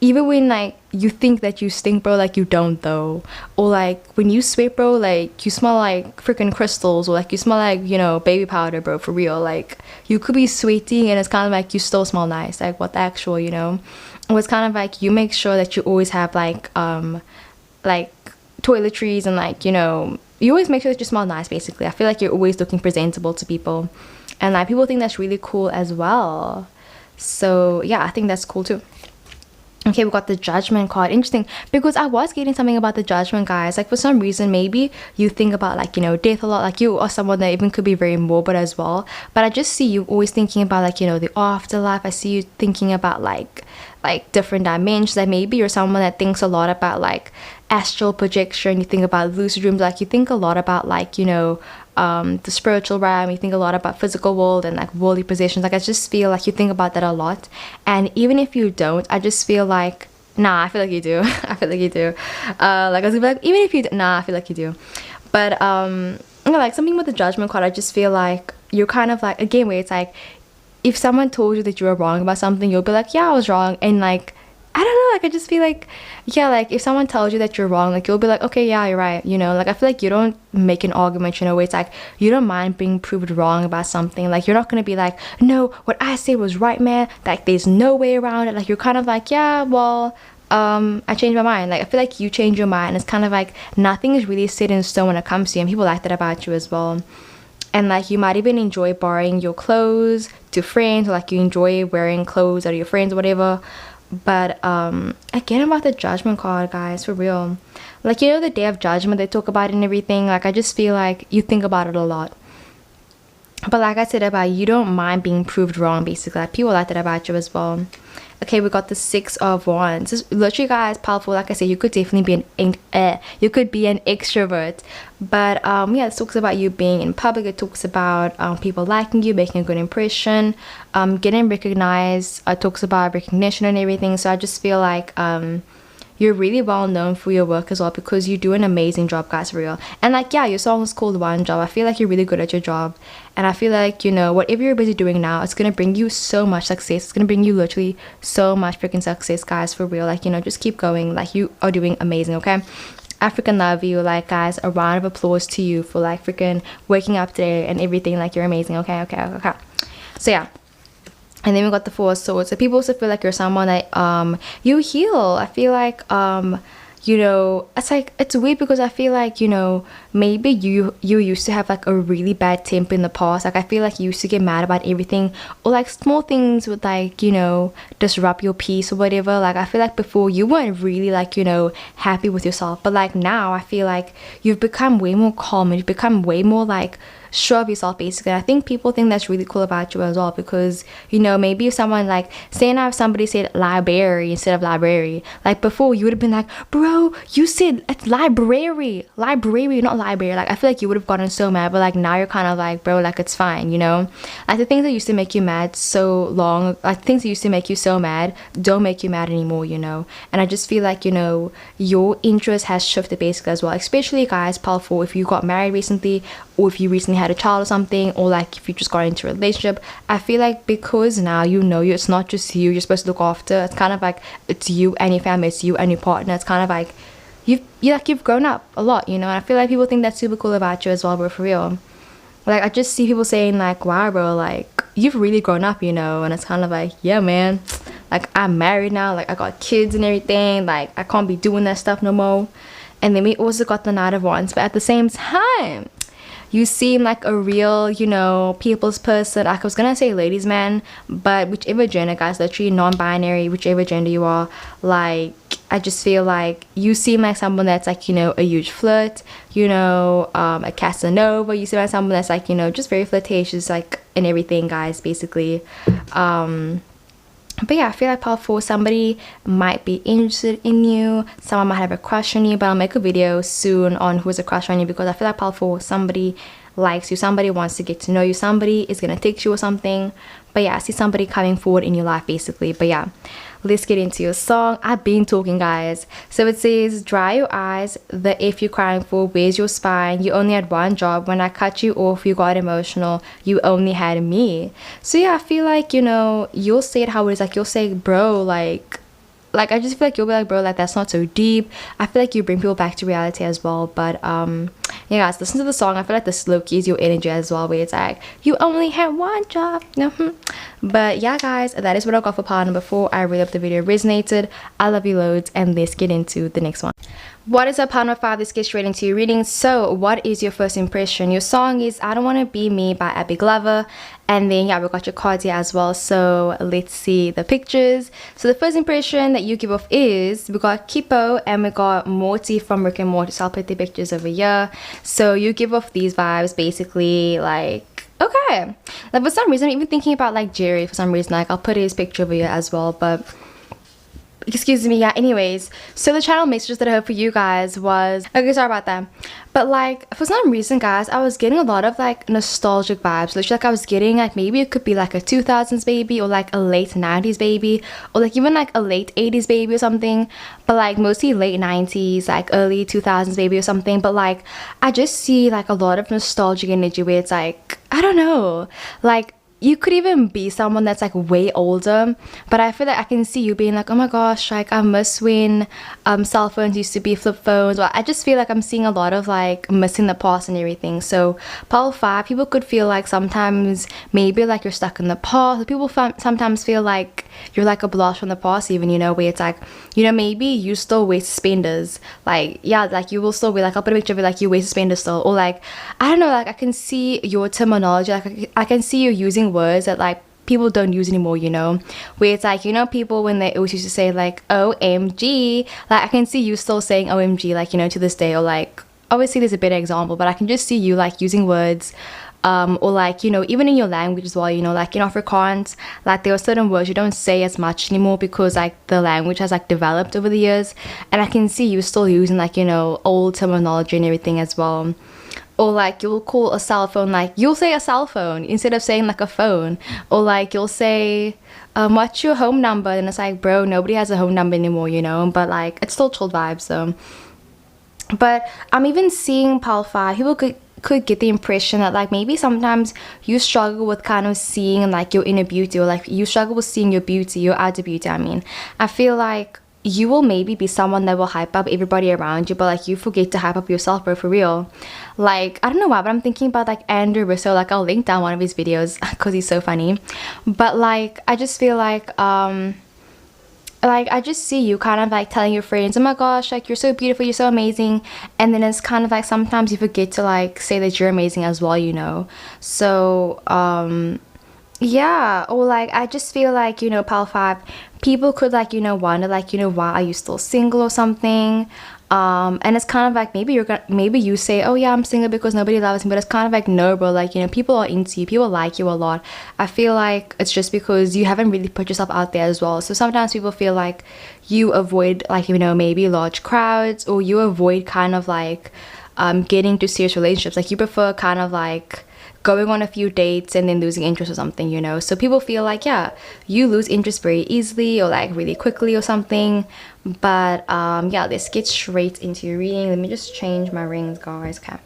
Speaker 2: even when, like, you think that you stink, bro, like, you don't, though. Or, like, when you sweat, bro, like, you smell like freaking crystals. Or, like, you smell like, you know, baby powder, bro, for real. Like, you could be sweating and it's kind of like you still smell nice. Like, what the actual, you know? Or it's kind of like you make sure that you always have, like toiletries, and like, you know, you always make sure that you smell nice, basically. I feel like you're always looking presentable to people, and like people think that's really cool as well. So yeah, I think that's cool too. Okay, we got the Judgment card. Interesting, because I was getting something about the Judgment, guys. Like, for some reason, maybe you think about, like, you know, death a lot. Like, you are someone that even could be very morbid as well. But I just see you always thinking about, like, you know, the afterlife. I see you thinking about like different dimensions. Like, maybe you're someone that thinks a lot about like astral projection. You think about lucid dreams. Like, you think a lot about, like, you know, the spiritual realm. You think a lot about physical world and like worldly possessions. Like, I just feel like you think about that a lot. And even if you don't, I just feel like, nah, I feel like you do. I feel like you do. Like, I was gonna be like, even if you nah, I feel like you do. But you know, like, something with the Judgment card, I just feel like you're kind of like, again, where it's like, if someone told you that you were wrong about something, you'll be like, yeah, I was wrong. And like, I don't know, like, I just feel like, yeah, like, if someone tells you that you're wrong, like, you'll be like, okay, yeah, you're right, you know. Like, I feel like you don't make an argument, you know, where it's like, you don't mind being proved wrong about something. Like, you're not gonna be like, no, what I said was right, man, like, there's no way around it. Like, you're kind of like, yeah, well, I changed my mind. Like, I feel like you change your mind. It's kind of like nothing is really set in stone when it comes to you, and people like that about you as well. and like you might even enjoy borrowing your clothes to friends, or like you enjoy wearing clothes out of your friends or whatever. But again, about the Judgment card, guys, for real, like, you know, the Day of Judgment they talk about and everything, like I just feel like you think about it a lot. But like I said about you don't mind being proved wrong, basically. Like, people like that about you as well. Okay, we got the 6 of Wands. This is literally, guys, powerful. Like I said, you could definitely be an extrovert. But yeah, it talks about you being in public. It talks about people liking you, making a good impression, getting recognized. It talks about recognition and everything. So I just feel like you're really well known for your work as well, because you do an amazing job, guys, for real. And like, yeah, your song is called One Job. I feel like you're really good at your job, and I feel like, you know, whatever you're busy doing now, it's gonna bring you so much success. It's gonna bring you literally so much freaking success, guys, for real. Like, you know, just keep going. Like, you are doing amazing. Okay, I freaking love you. Like, guys, a round of applause to you for like freaking waking up today and everything. Like, you're amazing. Okay. So yeah. And then we got the 4 of Swords. So people also feel like you're someone that you heal. I feel like you know, it's like, it's weird because I feel like, you know, maybe you used to have like a really bad temper in the past. Like, I feel like you used to get mad about everything, or like small things would, like, you know, disrupt your peace or whatever. Like, I feel like before you weren't really, like, you know, happy with yourself, but like now I feel like you've become way more calm, and you've become way more like sure of yourself, basically. I think people think that's really cool about you as well, because, you know, maybe if someone, like, say now if somebody said library instead of library, like before you would have been like, bro, you said it's library, not library. Like, I feel like you would have gotten so mad, but like now you're kind of like, bro, like, it's fine, you know. Like, the things that used to make you mad so long, like things that used to make you so mad don't make you mad anymore, you know. And I just feel like, you know, your interest has shifted basically as well, especially, guys, powerful, if you got married recently, or if you recently had a child or something, or like if you just got into a relationship. I feel like because now you know it's not just you're supposed to look after. It's kind of like it's you and your family, it's you and your partner. It's kind of like you've grown up a lot, you know. And I feel like people think that's super cool about you as well, but for real, like, I just see people saying like, wow, bro, like, you've really grown up, you know. And it's kind of like, yeah, man, like, I'm married now, like, I got kids and everything, like, I can't be doing that stuff no more. And then we also got the Knight of Wands, but at the same time, you seem like a real, you know, people's person. Like, I was gonna say ladies man, but whichever gender, guys, literally non-binary, whichever gender you are, like, I just feel like you seem like someone that's like, you know, a huge flirt, you know, a Casanova. You seem like someone that's like, you know, just very flirtatious, like, and everything, guys, basically. But yeah, I feel like powerful, somebody might be interested in you, someone might have a crush on you, but I'll make a video soon on who's a crush on you, because I feel like powerful, somebody likes you, somebody wants to get to know you, somebody is gonna text you or something. But yeah, I see somebody coming forward in your life, basically. But yeah, let's get into your song. I've been talking, guys. So it says, dry your eyes, the F you're crying for, where's your spine, you only had one job, when I cut you off you got emotional, you only had me. So yeah, I feel like, you know, you'll say it how it is. Like, you'll say, bro, like I just feel like you'll be like, bro, like, that's not so deep. I feel like you bring people back to reality as well. But yeah, guys, listen to the song. I feel like this low-key is your energy as well, where it's like, you only had one job. But yeah, guys, that is what I got for part number 4. I really hope the video resonated. I love you loads, and let's get into the next one. What is up, part number 5? Let's get straight into your reading. So what is your first impression? Your song is I Don't Want to Be Me by Abby Glover. And then yeah, we got your cards here as well, so let's see the pictures. So the first impression that you give off is, we got Kippo and we got Morty from Rick and Morty. So I'll put the pictures over here. So you give off these vibes, basically, like, okay, like, for some reason I'm even thinking about like Jerry for some reason. Like, I'll put his picture over here as well, but excuse me. Yeah, anyways, so the channel messages that I heard for you guys was, okay, sorry about that, but like, for some reason, guys, I was getting a lot of like nostalgic vibes. Literally, like, I was getting like, maybe it could be like a 2000s baby, or like a late 90s baby, or like even like a late 80s baby or something, but like mostly late 90s, like early 2000s baby or something. But like, I just see like a lot of nostalgic energy where it's like, I don't know, like, you could even be someone that's like way older, but I feel like I can see you being like, oh my gosh, like I miss when cell phones used to be flip phones. Or I just feel like I'm seeing a lot of like missing the past and everything. So pile 5, people could feel like sometimes maybe like you're stuck in the past. People sometimes feel like you're like a blast from the past, even, you know, where it's like, you know, maybe you still wear suspenders, like, yeah, like you will still be like, I'll put a picture of it, like you wear suspenders still, or like, I don't know, like I can see your terminology, like I can see you using words that like people don't use anymore, you know, where it's like, you know, people when they always used to say like OMG, like I can see you still saying OMG, like, you know, to this day, or like, obviously there's a better example, but I can just see you like using words or like, you know, even in your language as well, you know, like in Afrikaans, like there are certain words you don't say as much anymore because like the language has like developed over the years, and I can see you still using like, you know, old terminology and everything as well. Or like you'll call a cell phone, like you'll say a cell phone instead of saying like a phone. Or like you'll say what's your home number, and it's like, bro, nobody has a home number anymore, you know, but like it's still chilled vibes. So but I'm even seeing pile 5, people could get the impression that like maybe sometimes you struggle with kind of seeing like your inner beauty, or like you struggle with seeing your beauty, your outer beauty. I mean, I feel like you will maybe be someone that will hype up everybody around you, but like you forget to hype up yourself, bro, for real. Like I don't know why, but I'm thinking about like Andrew Russo, like I'll link down one of his videos because he's so funny. But like I just feel like I just see you kind of like telling your friends, oh my gosh, like you're so beautiful, you're so amazing, and then it's kind of like sometimes you forget to like say that you're amazing as well, you know. So yeah, or like I just feel like, you know, pile 5, people could like, you know, wonder like, you know, why are you still single or something. And it's kind of like maybe you say, oh yeah, I'm single because nobody loves me, but it's kind of like, no, bro, like, you know, people are into you, people like you a lot. I feel like it's just because you haven't really put yourself out there as well. So sometimes people feel like you avoid like, you know, maybe large crowds, or you avoid kind of like getting into serious relationships. Like you prefer kind of like going on a few dates and then losing interest or something, you know. So people feel like, yeah, you lose interest very easily or like really quickly or something. But yeah, let's get straight into your reading. Let me just change my rings, guys. Okay,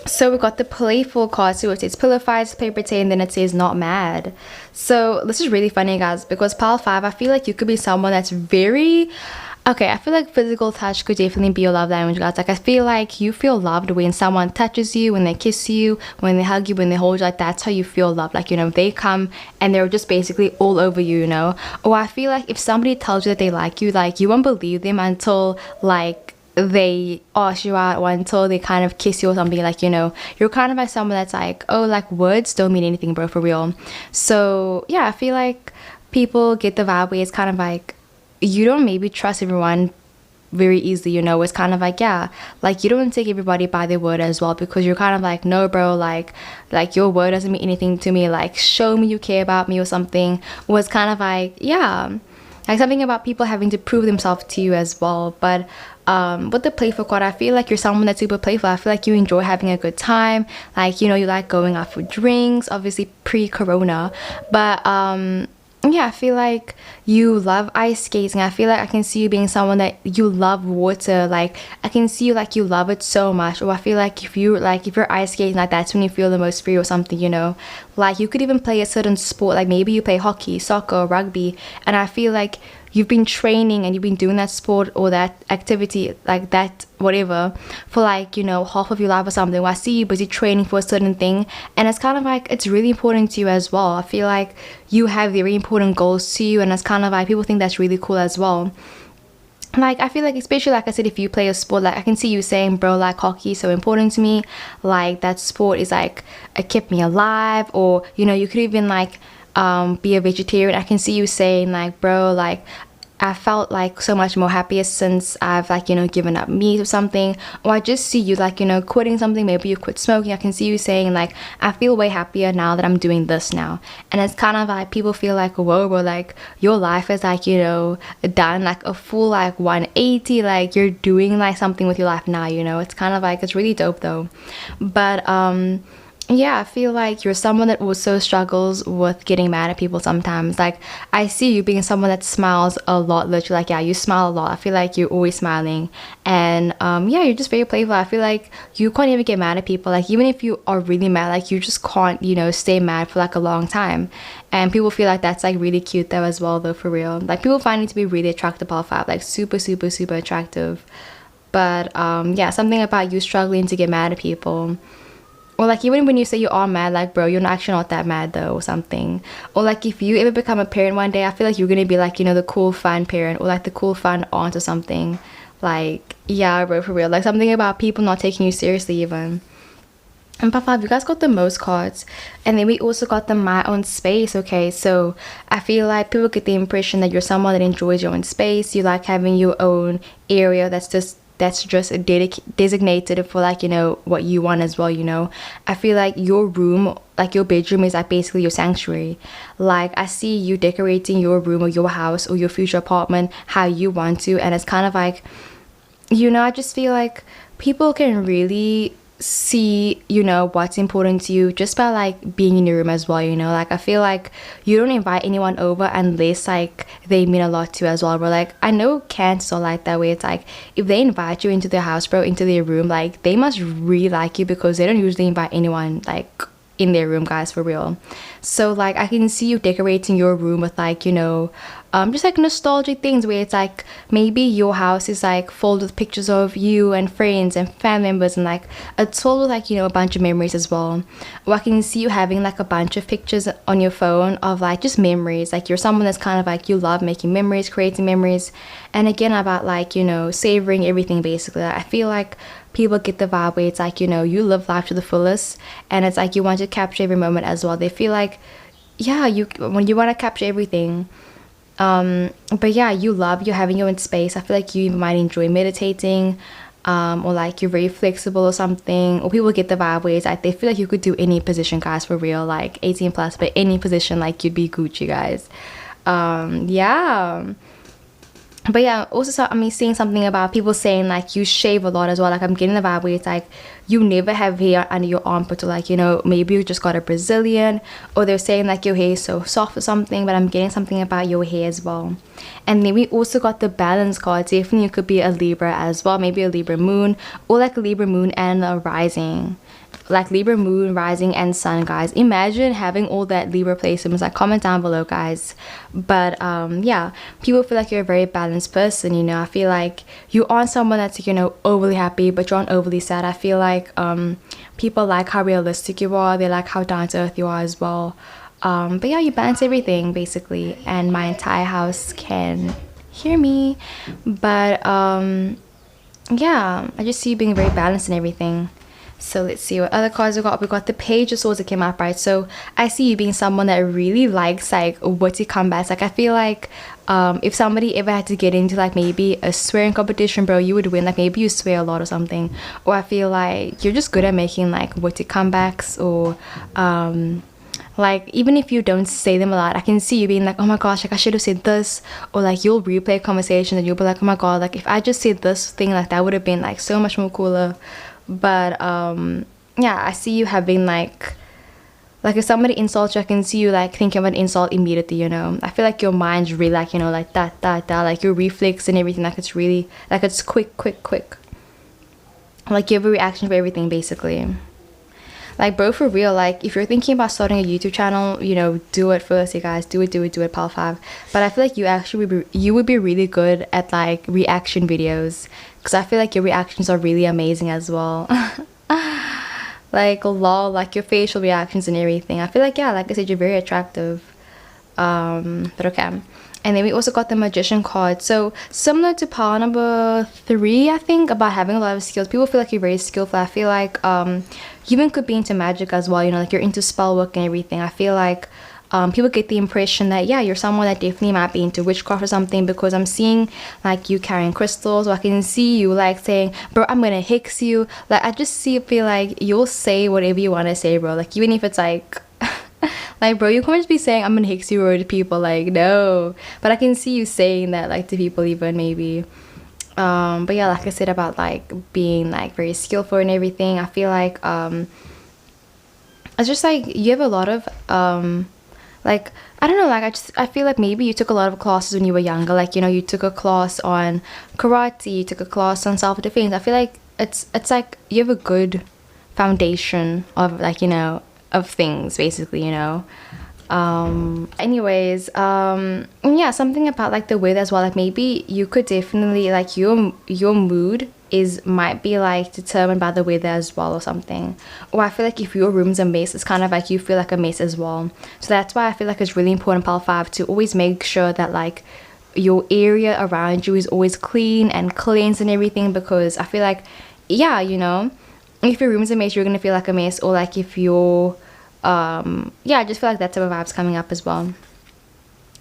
Speaker 2: so we got the playful card. So it says pillow fights, play pretend, then it says not mad. So this is really funny, guys, because pile 5, I feel like you could be someone that's very okay. I feel like physical touch could definitely be your love language, guys. Like I feel like you feel loved when someone touches you, when they kiss you, when they hug you, when they hold you. Like that's how you feel loved. Like, you know, they come and they're just basically all over you, you know. Or I feel like if somebody tells you that they like you won't believe them until like they ask you out, or until they kind of kiss you or something. Like, you know, you're kind of like someone that's like, oh, like words don't mean anything, bro, for real. So yeah, I feel like people get the vibe where it's kind of like you don't maybe trust everyone very easily, you know. It's kind of like, yeah, like you don't take everybody by their word as well, because you're kind of like, no, bro, like your word doesn't mean anything to me, like show me you care about me or something. Was kind of like, yeah, like something about people having to prove themselves to you as well. But with the playful card, I feel like you're someone that's super playful. I feel like you enjoy having a good time, like, you know, you like going out for drinks, obviously pre-corona, but yeah, I feel like you love ice skating. I feel like I can see you being someone that you love water. Like I can see you like you love it so much. Or I feel like if you're ice skating, like that's when you feel the most free or something, you know. Like you could even play a certain sport, like maybe you play hockey, soccer, rugby, and I feel like you've been training and you've been doing that sport or that activity, like that whatever, for like, you know, half of your life or something. Well, I see you busy training for a certain thing, and it's kind of like it's really important to you as well. I feel like you have very important goals to you, and it's kind of like people think that's really cool as well. Like I feel like, especially like I said, if you play a sport, like I can see you saying, bro, like hockey is so important to me, like that sport is like it kept me alive. Or, you know, you could even like be a vegetarian. I can see you saying like, bro, like I felt like so much more happier since I've like, you know, given up meat or something. Or I just see you like, you know, quitting something. Maybe you quit smoking. I can see you saying like, I feel way happier now that I'm doing this now. And it's kind of like people feel like, whoa, bro, like your life is like, you know, done like a full like 180, like you're doing like something with your life now, you know. It's kind of like, it's really dope though. But yeah, I feel like you're someone that also struggles with getting mad at people sometimes. Like, I see you being someone that smiles a lot, literally. Like, yeah, you smile a lot. I feel like you're always smiling. And yeah, you're just very playful. I feel like you can't even get mad at people. Like, even if you are really mad, like, you just can't, you know, stay mad for like a long time. And people feel like that's like really cute though, as well, though, for real. Like, people find it to be really attractive, all five. Like, super, super, super attractive. But yeah, something about you struggling to get mad at people. Or like even when you say you are mad, like bro, you're not actually not that mad though, or something. Or like if you ever become a parent one day, I feel like you're gonna be like, you know, the cool fun parent, or like the cool fun aunt or something. Like, yeah, bro, for real. Like something about people not taking you seriously even. And part five, you guys got the most cards. And then we also got the my own space, okay? So I feel like people get the impression that you're someone that enjoys your own space. You like having your own area that's just designated for like, you know, what you want as well, you know. I feel like your room, like your bedroom, is like basically your sanctuary. Like I see you decorating your room or your house or your future apartment how you want to, and it's kind of like, you know, I just feel like people can really see, you know, what's important to you just by like being in your room as well, you know. Like I feel like you don't invite anyone over unless like they mean a lot to you as well, bro. Like I know Cancers are like that way. It's like if they invite you into their house, bro, into their room, like they must really like you, because they don't usually invite anyone like in their room, guys, for real. So like I can see you decorating your room with like, you know, just like nostalgic things where it's like maybe your house is like filled with pictures of you and friends and family members, and like it's filled with like, you know, a bunch of memories as well. Or I can see you having like a bunch of pictures on your phone of like just memories. Like you're someone that's kind of like, you love making memories, creating memories, and again about like, you know, savoring everything basically. I feel like people get the vibe where it's like, you know, you live life to the fullest, and it's like you want to capture every moment as well. They feel like, yeah, you when you want to capture everything. But yeah, you having your own space. I feel like you might enjoy meditating, or like you're very flexible or something. Or people get the vibe where it's like they feel like you could do any position, guys, for real. Like 18 plus, but any position, like you'd be Gucci, guys. Yeah. But yeah, also I mean, seeing something about people saying like you shave a lot as well. Like I'm getting the vibe where it's like you never have hair under your armpit, or like, you know, maybe you just got a Brazilian, or they're saying like your hair is so soft or something. But I'm getting something about your hair as well. And then we also got the balance card. Definitely you could be a Libra as well, maybe a Libra moon, or like a Libra moon and a rising. Like Libra moon, rising, and sun, guys. Imagine having all that Libra placements. Like comment down below, guys. But yeah, people feel like you're a very balanced person, you know. I feel like you aren't someone that's, you know, overly happy, but you're not overly sad. I feel like people like how realistic you are. They like how down to earth you are as well. But yeah, you balance everything basically, and my entire house can hear me. But yeah, I just see you being very balanced and everything. So let's see what other cards we got. We got the Page of Swords that came out, right? So I see you being someone that really likes like witty comebacks. Like I feel like if somebody ever had to get into like maybe a swearing competition, bro, you would win. Like maybe you swear a lot or something. Or I feel like you're just good at making like witty comebacks, or like even if you don't say them a lot, I can see you being like, oh my gosh, like I should have said this. Or like you'll replay a conversation and you'll be like, oh my god, like if I just said this thing, like that would have been like so much more cooler. But yeah, I see you having like if somebody insults you, I can see you like thinking of an insult immediately, you know. I feel like your mind's really like, you know, like that, like your reflex and everything, like it's really like it's quick. Like you have a reaction for everything basically. Like bro, for real, like if you're thinking about starting a YouTube channel, you know, do it first, you guys. Do it, pal 5. But I feel like you would be really good at like reaction videos, because I feel like your reactions are really amazing as well. Like lol, like your facial reactions and everything. I feel like, yeah, like I said, you're very attractive. But okay. And then we also got the Magician card. So similar to pile number 3, I think, about having a lot of skills. People feel like you're very skillful. I feel like you even could be into magic as well, you know, like you're into spell work and everything. I feel like people get the impression that, yeah, you're someone that definitely might be into witchcraft or something, because I'm seeing like you carrying crystals, or I can see you like saying, bro, I'm gonna hex you. Like I just feel like you'll say whatever you want to say, bro. Like even if it's like like bro, you can't just be saying I'm gonna hex you or to people, like no. But I can see you saying that like to people even, maybe. But yeah, like I said about like being like very skillful and everything, I feel like it's just like you have a lot of like, I don't know, like I feel like maybe you took a lot of classes when you were younger, like, you know, you took a class on karate, you took a class on self-defense. I feel like it's like you have a good foundation of, like, you know, of things basically, you know. Anyways, yeah, something about like the weather as well, like maybe you could definitely, like, your mood might be like determined by the weather as well or something. Or I feel like if your room's a mess, it's kind of like you feel like a mess as well. So that's why I feel like it's really important, pile 5, to always make sure that like your area around you is always clean and cleansed and everything, because I feel like, yeah, you know, if your room's a mess, you're gonna feel like a mess. Or like if you're yeah, I just feel like that type of vibes coming up as well.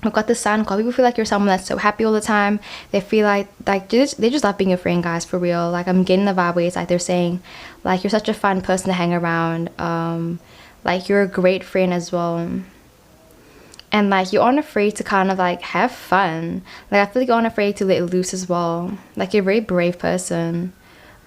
Speaker 2: We've got the Sun card. People feel like you're someone that's so happy all the time. They feel like they just love being your friend, guys, for real. Like, I'm getting the vibe where it's like they're saying like you're such a fun person to hang around, like you're a great friend as well, and like you aren't afraid to kind of like have fun. Like, I feel like you aren't afraid to let loose as well. Like, you're a very brave person.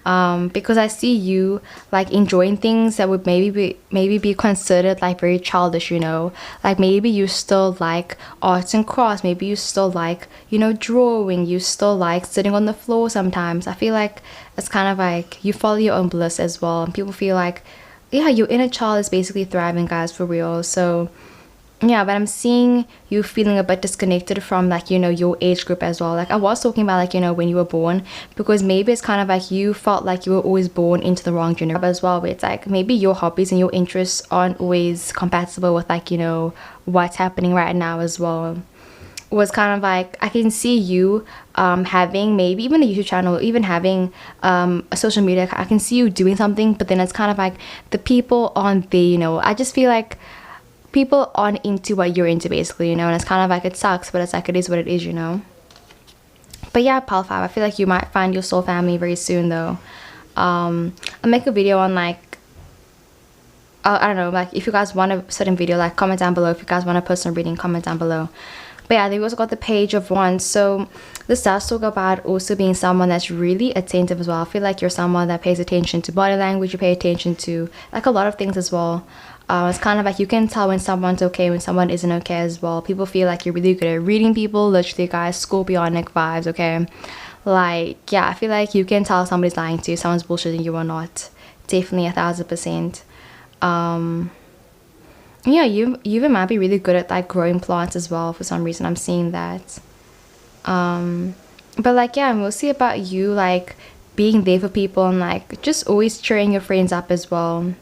Speaker 2: Because I see you like enjoying things that would maybe be considered like very childish, you know, like maybe you still like arts and crafts, maybe you still like, you know, drawing, you still like sitting on the floor sometimes. I feel like it's kind of like you follow your own bliss as well, and people feel like, yeah, your inner child is basically thriving, guys, for real. So yeah, but I'm seeing you feeling a bit disconnected from, like, you know, your age group as well. Like, I was talking about, like, you know, when you were born, because maybe it's kind of like you felt like you were always born into the wrong generation as well, where it's like maybe your hobbies and your interests aren't always compatible with, like, you know, what's happening right now as well. Was kind of like, I can see you having maybe even a YouTube channel, even having a social media. I can see you doing something, but then it's kind of like the people aren't there, you know. I just feel like people aren't into what you're into, basically, you know. And it's kind of like, it sucks, but it's like, it is what it is, you know. But yeah, pile 5, I feel like you might find your soul family very soon, though. I'll make a video on like, I don't know, like if you guys want a certain video, like comment down below. If you guys want a personal reading, comment down below. But yeah, they also got the Page of Wands. So this does talk about also being someone that's really attentive as well. I feel like you're someone that pays attention to body language. You pay attention to like a lot of things as well. It's kind of like you can tell when someone's okay, when someone isn't okay as well. People feel like you're really good at reading people. Literally, guys, Scorpionic vibes, okay? Like, yeah, I feel like you can tell somebody's lying to you, someone's bullshitting you or not. Definitely 1000%. Yeah, you even might be really good at like growing plants as well. For some reason, I'm seeing that. But like, yeah, we'll see about you like being there for people and like just always cheering your friends up as well.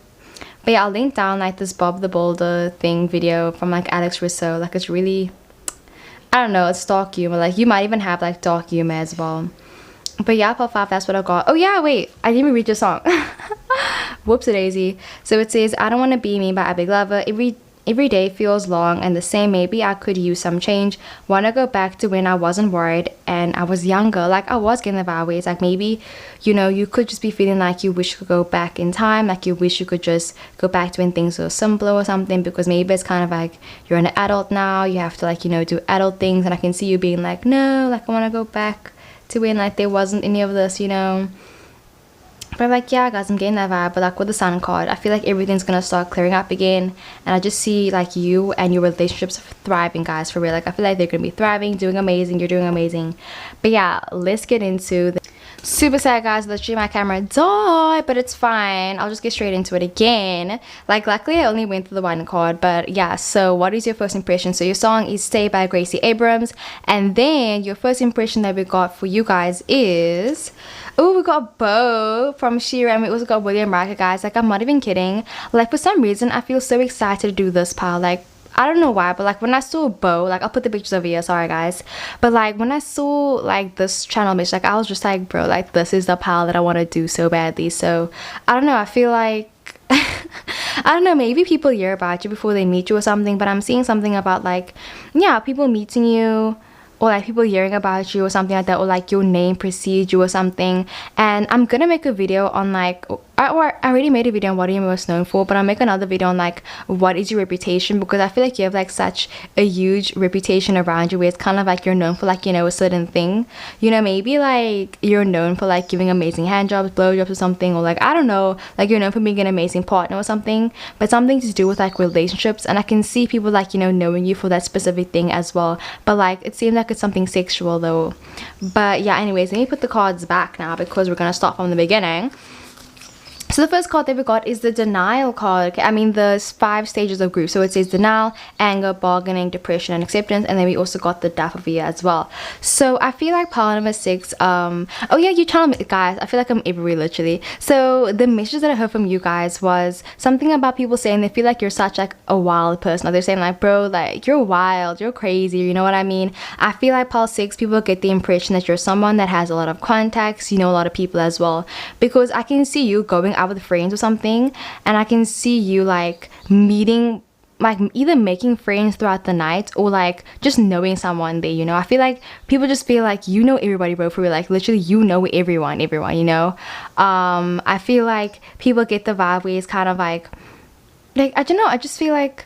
Speaker 2: But yeah, I'll link down like this Bob the Builder thing video from like Alex Russo. Like, it's really, I don't know, it's dark humor. Like, you might even have like dark humor as well. But yeah, pile 5, that's what I got. Oh yeah, wait, I didn't even read your song. Whoopsie daisy. So it says, I Don't Want to Be Me by Abby Glover. Every day feels long and the same. Maybe I could use some change. Want to go back to when I wasn't worried and I was younger. Like, I was getting the vibe where it's like maybe, you know, you could just be feeling like you wish you could go back in time. Like, you wish you could just go back to when things were simpler or something, because maybe it's kind of like you're an adult now. You have to like, you know, do adult things, and I can see you being like, no, like I want to go back to when like there wasn't any of this, you know. But like, yeah, guys, I'm getting that vibe. But like with the Sun card, I feel like everything's gonna start clearing up again, and I just see like you and your relationships thriving, guys, for real. Like, I feel like they're gonna be thriving, doing amazing. You're doing amazing. But yeah, let's get into the super sad, guys. Literally my camera died, but it's fine. I'll just get straight into it again. Like, luckily I only went through the one card. But yeah, so what is your first impression? So your song is Stay by Gracie Abrams, and then your first impression that we got for you guys is, oh, we got Bo from Shira, and we also got William Riker, guys. Like, I'm not even kidding. Like, for some reason I feel so excited to do this pile. Like, I don't know why, but like when I saw Bo, like I'll put the pictures over here, sorry guys, but like when I saw like this channel image, like I was just like, bro, like this is the pile that I want to do so badly. So I don't know, I feel like I don't know, maybe people hear about you before they meet you or something, but I'm seeing something about like, yeah, people meeting you, or like people hearing about you or something like that, or like your name precedes you or something. And I'm gonna make a video on like I already made a video on what are you most known for, but I'll make another video on like what is your reputation, because I feel like you have like such a huge reputation around you where it's kind of like you're known for like, you know, a certain thing. You know, maybe like you're known for like giving amazing hand jobs, blow jobs or something, or like I don't know, like you're known for being an amazing partner or something, but something to do with like relationships. And I can see people like, you know, knowing you for that specific thing as well, but like it seems like it's something sexual though. But yeah, anyways, let me put the cards back now because we're gonna start from the beginning. So the first card that we got is the denial card. Okay, I mean the 5 stages of grief. So it says denial, anger, bargaining, depression, and acceptance. And then we also got the death of the year as well. So I feel like pile number 6. Oh yeah, you channel me, guys. I feel like I'm everywhere literally. So the message that I heard from you guys was something about people saying they feel like you're such like a wild person. Or they're saying like, bro, like you're wild, you're crazy. You know what I mean? I feel like pile 6 people get the impression that you're someone that has a lot of contacts. You know a lot of people as well, because I can see you going out with friends or something, and I can see you like meeting, like either making friends throughout the night or like just knowing someone there. You know, I feel like people just feel like you know everybody, bro, for real. Like literally you know everyone, you know. I feel like people get the vibe where it's kind of like I don't know, I just feel like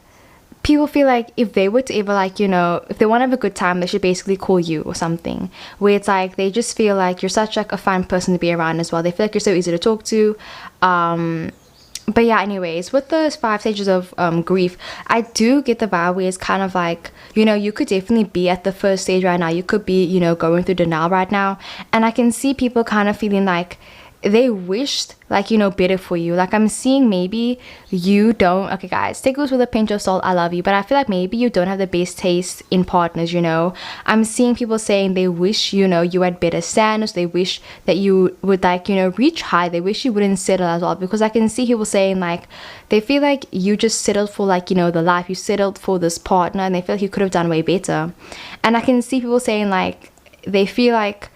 Speaker 2: people feel like if they were to ever like, you know, if they want to have a good time, they should basically call you or something, where it's like they just feel like you're such like a fun person to be around as well. They feel like you're so easy to talk to. But yeah, anyways, with those 5 stages of grief, I do get the vibe where it's kind of like, you know, you could definitely be at the first stage right now. You could be, you know, going through denial right now, and I can see people kind of feeling like they wished like, you know, better for you. Like I'm seeing maybe you don't, okay guys, take this with a pinch of salt, I love you, but I feel like maybe you don't have the best taste in partners, you know. I'm seeing people saying they wish, you know, you had better standards. They wish that you would like, you know, reach high. They wish you wouldn't settle as well, because I can see people saying like they feel like you just settled for like, you know, the life, you settled for this partner, and they feel like you could have done way better. And I can see people saying like they feel like,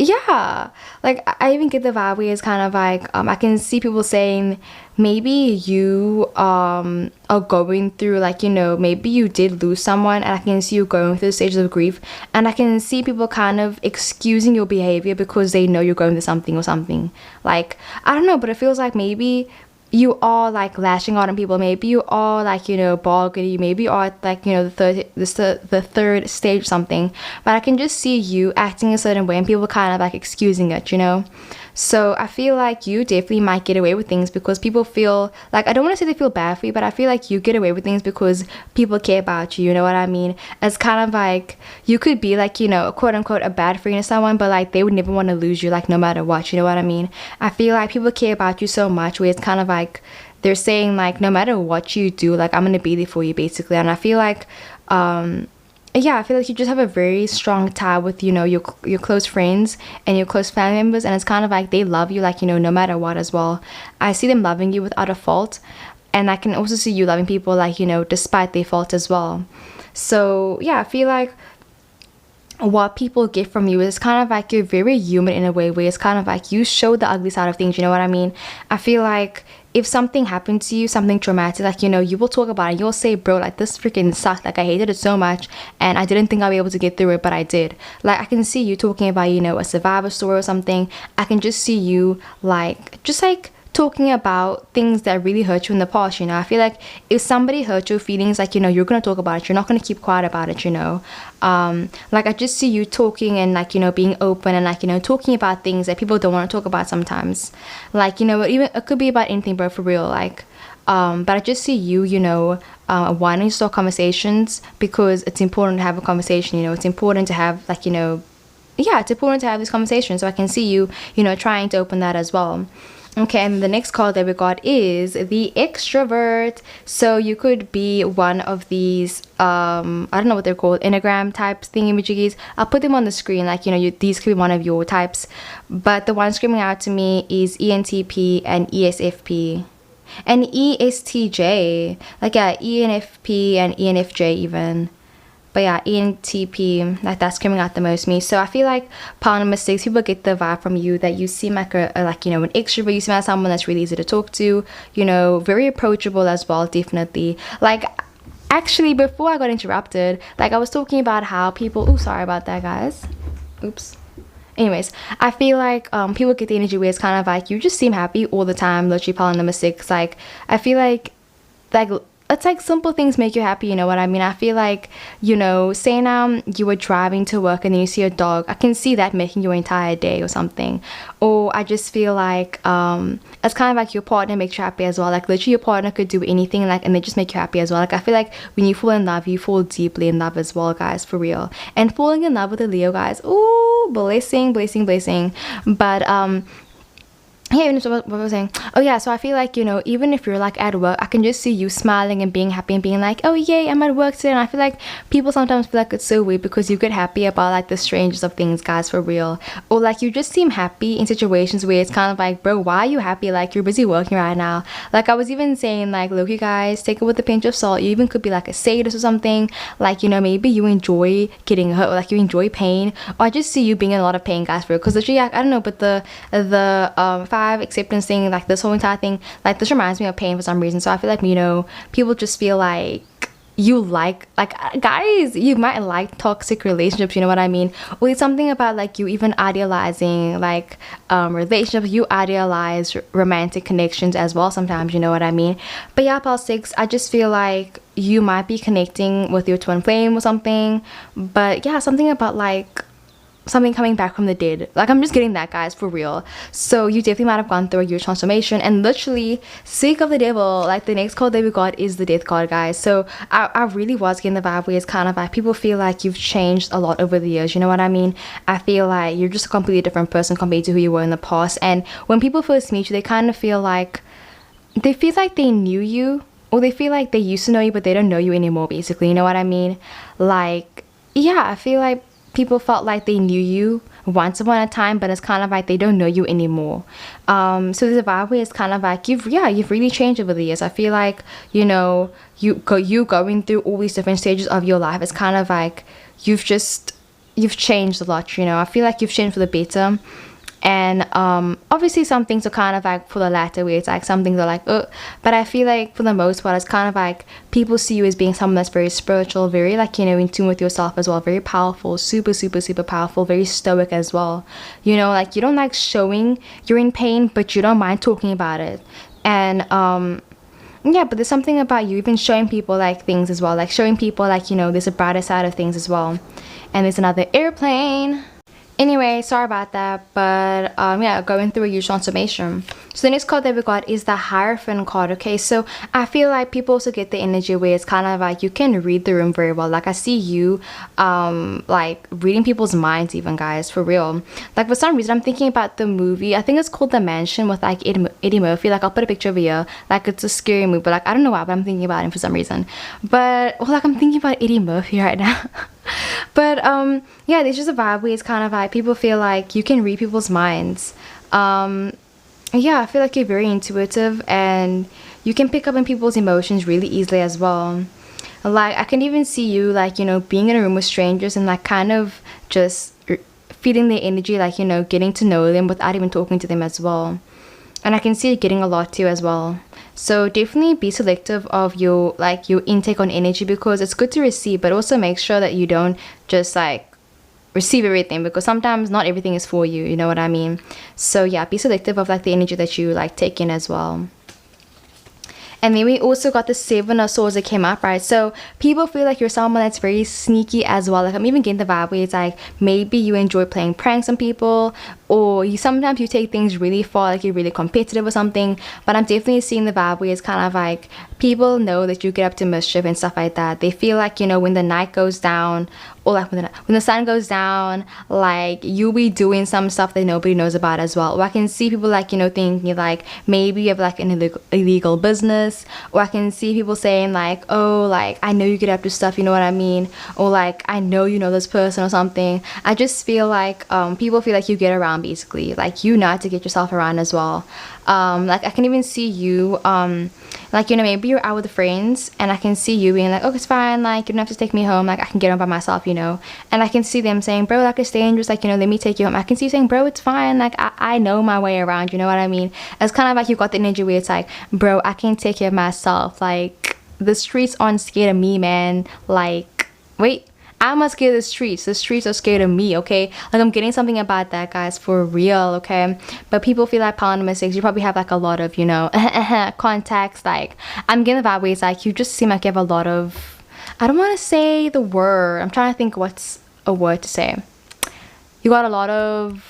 Speaker 2: yeah, like I even get the vibe where it's kind of like I can see people saying maybe you are going through like, you know, maybe you did lose someone, and I can see you going through the stages of grief, and I can see people kind of excusing your behavior because they know you're going through something or something. Like I don't know, but it feels like maybe you are like lashing out on people, maybe you are like, you know, bargaining, maybe you are like, you know, the third stage or something, but I can just see you acting a certain way and people kind of like excusing it, you know. So I feel like you definitely might get away with things because people feel like, I don't want to say they feel bad for you, but I feel like you get away with things because people care about you, you know what I mean? It's kind of like you could be like, you know, quote unquote a bad friend to someone, but like they would never want to lose you, like no matter what, you know what I mean? I feel like people care about you so much where it's kind of like they're saying like no matter what you do, like I'm gonna be there for you basically. And I feel like yeah, I feel like you just have a very strong tie with, you know, your close friends and your close family members, and it's kind of like they love you, like, you know, no matter what as well. I see them loving you without a fault, and I can also see you loving people, like, you know, despite their fault as well. So yeah, I feel like what people get from you is kind of like you're very human in a way where it's kind of like you show the ugly side of things, you know what I mean? I feel like if something happened to you, something traumatic, like, you know, you will talk about it, you'll say, bro, like this freaking sucked, like I hated it so much and I didn't think I'd be able to get through it, but I did. Like I can see you talking about, you know, a survivor story or something. I can just see you like just like talking about things that really hurt you in the past, you know. I feel like if somebody hurt your feelings, like, you know, you're gonna talk about it, you're not gonna keep quiet about it, you know. Like I just see you talking and like, you know, being open and like, you know, talking about things that people don't want to talk about sometimes, like, you know, even it could be about anything, but for real, like but I just see you, you know, wanting to start conversations because it's important to have a conversation, you know. It's important to have like, you know, yeah, it's important to have this conversation. So I can see you, you know, trying to open that as well. Okay, and the next card that we got is the extrovert. So you could be one of these I don't know what they're called, enneagram types thingy-majiggies. I'll put them on the screen, like, you know, these could be one of your types, but the one screaming out to me is ENTP and ESFP and ESTJ, like yeah, ENFP and ENFJ even. But yeah, ENTP, like that's coming out the most me. So I feel like pile number 6, people get the vibe from you that you seem like a like, you know, an extrovert. You seem like someone that's really easy to talk to, you know, very approachable as well, definitely. Like actually, before I got interrupted, like I was talking about how people, oh sorry about that guys, oops. anyways, I feel like people get the energy where it's kind of like you just seem happy all the time. Literally pile number 6, like I feel like it's like simple things make you happy, you know what I mean? I feel like, you know, say now you were driving to work and then you see a dog, I can see that making your entire day or something. Or I just feel like it's kind of like your partner makes you happy as well. Like literally your partner could do anything, like, and they just make you happy as well. Like I feel like when you fall in love, you fall deeply in love as well, guys, for real. And falling in love with a Leo, guys, ooh, blessing, blessing, blessing. But yeah, what was I saying? Oh yeah, so I feel like, you know, even if you're like at work, I can just see you smiling and being happy and being like, oh yay, I'm at work today. And I feel like people sometimes feel like it's so weird because you get happy about like the strangest of things, guys, for real. Or like you just seem happy in situations where it's kind of like, bro, why are you happy? Like you're busy working right now. Like I was even saying, like, look, you guys, take it with a pinch of salt. You even could be like a sadist or something. Like, you know, maybe you enjoy getting hurt, or like you enjoy pain. Or I just see you being in a lot of pain, guys, for real. Because literally, like, I don't know, but the acceptance thing, like this whole entire thing, like this reminds me of pain for some reason. So I feel like, you know, people just feel like you like guys, you might like toxic relationships, you know what I mean? Or it's something about like you even idealizing like relationships, you idealize romantic connections as well sometimes, you know what I mean? But yeah, pile 6, I just feel like you might be connecting with your twin flame or something. But yeah, something about like something coming back from the dead. Like I'm just getting that, guys, for real. So you definitely might have gone through a huge transformation. And literally, sick of the devil, like the next card that we got is the death card, guys. So I really was getting the vibe where it's kind of like people feel like you've changed a lot over the years, you know what I mean? I feel like you're just a completely different person compared to who you were in the past. And when people first meet you, they kind of feel like they knew you, or they feel like they used to know you but they don't know you anymore, basically, you know what I mean? Like, yeah, I feel like people felt like they knew you once upon a time, but it's kind of like they don't know you anymore. So there's a vibe where it's kind of like you've really changed over the years. I feel like, you know, you going through all these different stages of your life, it's kind of like you've changed a lot, you know. I feel like you've changed for the better. And obviously some things are kind of like for the latter, where it's like some things are like but I feel like for the most part it's kind of like people see you as being someone that's very spiritual, very like, you know, in tune with yourself as well, very powerful, super super super powerful, very stoic as well, you know, like you don't like showing you're in pain but you don't mind talking about it. And yeah, but there's something about you even showing people like things as well, like showing people like, you know, there's a brighter side of things as well. And there's another airplane. Anyway, sorry about that, but yeah, going through a huge transformation. So the next card that we got is the Hierophant card. Okay, so I feel like people also get the energy where it's kind of like you can read the room very well. Like I see you like reading people's minds even, guys, for real. Like for some reason I'm thinking about the movie, I think it's called The Mansion with like Eddie Murphy. Like I'll put a picture over here. Like it's a scary movie, but like I don't know why, but I'm thinking about him for some reason. But well, like I'm thinking about Eddie Murphy right now. But yeah, there's just a vibe where it's kind of like people feel like you can read people's minds. Yeah, I feel like you're very intuitive and you can pick up on people's emotions really easily as well. Like I can even see you like, you know, being in a room with strangers and like kind of just feeling their energy, like, you know, getting to know them without even talking to them as well. And I can see it getting a lot too as well. So definitely be selective of your intake on energy, because it's good to receive, but also make sure that you don't just like receive everything, because sometimes not everything is for you, you know what I mean? So yeah, be selective of like the energy that you like take in as well. And then we also got the 7 of Swords that came up, right? So people feel like you're someone that's very sneaky as well. Like I'm even getting the vibe where it's like maybe you enjoy playing pranks on people, or sometimes you take things really far, like you're really competitive or something. But I'm definitely seeing the vibe where it's kind of like people know that you get up to mischief and stuff like that. They feel like, you know, when the night goes down, or like when the sun goes down, like you'll be doing some stuff that nobody knows about as well. Or I can see people like, you know, thinking like maybe you have like an illegal business. Or I can see people saying like, oh, like I know you get up to stuff, you know what I mean? Or like I know you know this person or something. I just feel like people feel like you get around, basically, like you know how to get yourself around as well. Like I can even see you like, you know, maybe you're out with friends and I can see you being like, oh, it's fine, like you don't have to take me home, like I can get home by myself, you know. And I can see them saying, bro, like it's dangerous, like, you know, let me take you home. I can see you saying, bro, it's fine, like I know my way around, you know what I mean? It's kind of like you got the energy where it's like, bro, I can take care of myself, like the streets aren't scared of me, man. Like, wait, I'm not scared of the streets are scared of me, okay? Like, I'm getting something about that, guys, for real, okay? But people feel like power number 6, you probably have like a lot of, you know, contacts. Like, I'm getting the vibe where it's like you just seem like you have a lot of, I don't want to say the word, I'm trying to think what's a word to say. You got a lot of,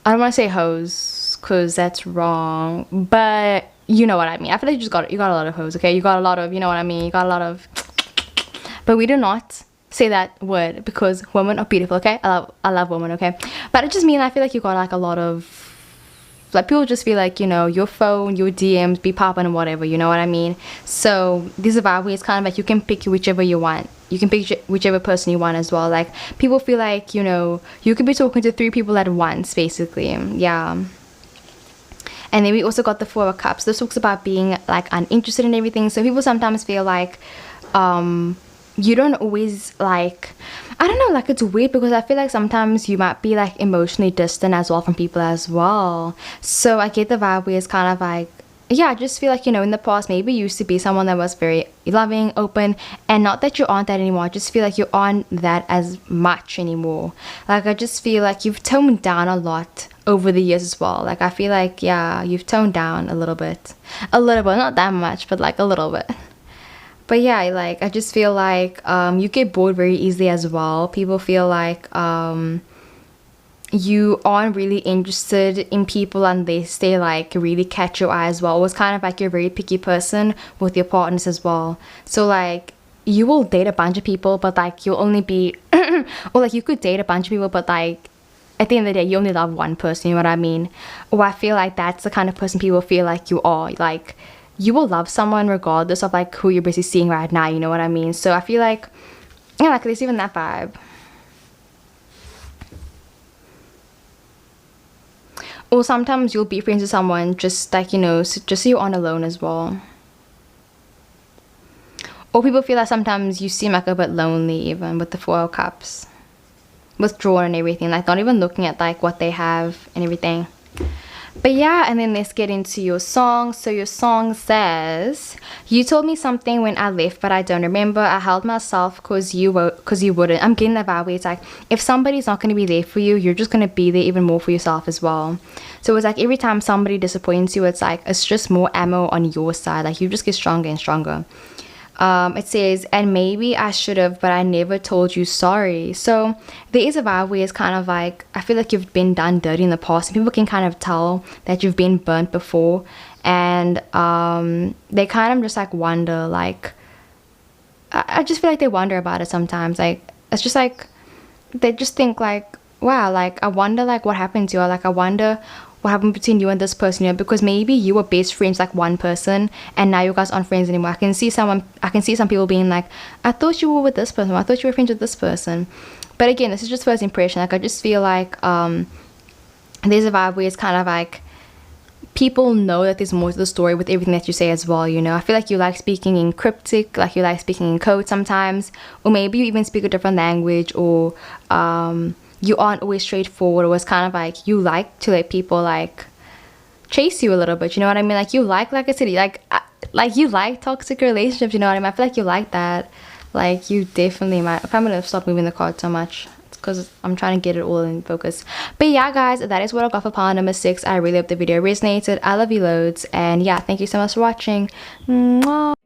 Speaker 2: I don't want to say hoes, because that's wrong, but you know what I mean. I feel like you got a lot of hoes, okay? You got a lot of, you know what I mean, you got a lot of, but we do not say that word because women are beautiful, okay? I love women, okay? But it just means I feel like you got like a lot of, like, people just feel like, you know, your phone, your DMs be popping and whatever, you know what I mean? So this is about where it's kind of like you can pick whichever you want. You can pick whichever person you want as well. Like, people feel like, you know, you could be talking to 3 people at once, basically. Yeah. And then we also got the 4 of Cups. This talks about being like uninterested in everything. So people sometimes feel like you don't always, like, I don't know, like, it's weird because I feel like sometimes you might be like emotionally distant as well from people as well. So I get the vibe where it's kind of like, yeah, I just feel like, you know, in the past maybe you used to be someone that was very loving, open, and not that you aren't that anymore. I just feel like you aren't that as much anymore. Like, I just feel like you've toned down a lot over the years as well. Like, I feel like, yeah, you've toned down a little bit, not that much, but like a little bit. But yeah, like, I just feel like you get bored very easily as well. People feel like you aren't really interested in people unless they like really catch your eye as well. It's kind of like you're a very picky person with your partners as well. So like, you will date a bunch of people, but like you'll only be or like you could date a bunch of people, but like at the end of the day you only love one person, you know what I mean? Or I feel like that's the kind of person people feel like you are. Like, you will love someone regardless of like who you're busy seeing right now, you know what I mean? So I feel like, yeah, like there's even that vibe. Or sometimes you'll be friends with someone just like, you know, just so you aren't alone as well. Or people feel like sometimes you seem like a bit lonely even with the 4 of Cups. Withdrawn and everything, like not even looking at like what they have and everything. But yeah, and then let's get into your song. So your song says, you told me something when I left, but I don't remember. I held myself because you wouldn't. I'm getting that vibe where it's like, if somebody's not going to be there for you, you're just going to be there even more for yourself as well. So it's like every time somebody disappoints you, it's like, it's just more ammo on your side. Like, you just get stronger and stronger. It says, and maybe I should have, but I never told you sorry. So there is a vibe where it's kind of like, I feel like you've been done dirty in the past, and people can kind of tell that you've been burnt before, and they kind of just like wonder, like, I just feel like they wonder about it sometimes. Like, it's just like they just think like, wow, like, I wonder like what happened to you, or like I wonder what happened between you and this person, you know, because maybe you were best friends like one person and now you guys aren't friends anymore. I can see some people being like, I thought you were with this person, I thought you were friends with this person. But again, this is just first impression. Like, I just feel like there's a vibe where it's kind of like people know that there's more to the story with everything that you say as well, you know. I feel like you like speaking in cryptic, like you like speaking in code sometimes, or maybe you even speak a different language, or you aren't always straightforward, or it's kind of like you like to let people like chase you a little bit, you know what I mean? Like, you like I said, like you like toxic relationships, you know what I mean? I feel like you like that. Like, you definitely might. If I'm gonna stop moving the card so much, it's because I'm trying to get it all in focus. But yeah, guys, that is what I got for pile number 6. I really hope the video resonated. I love you loads, and yeah, thank you so much for watching. Mwah.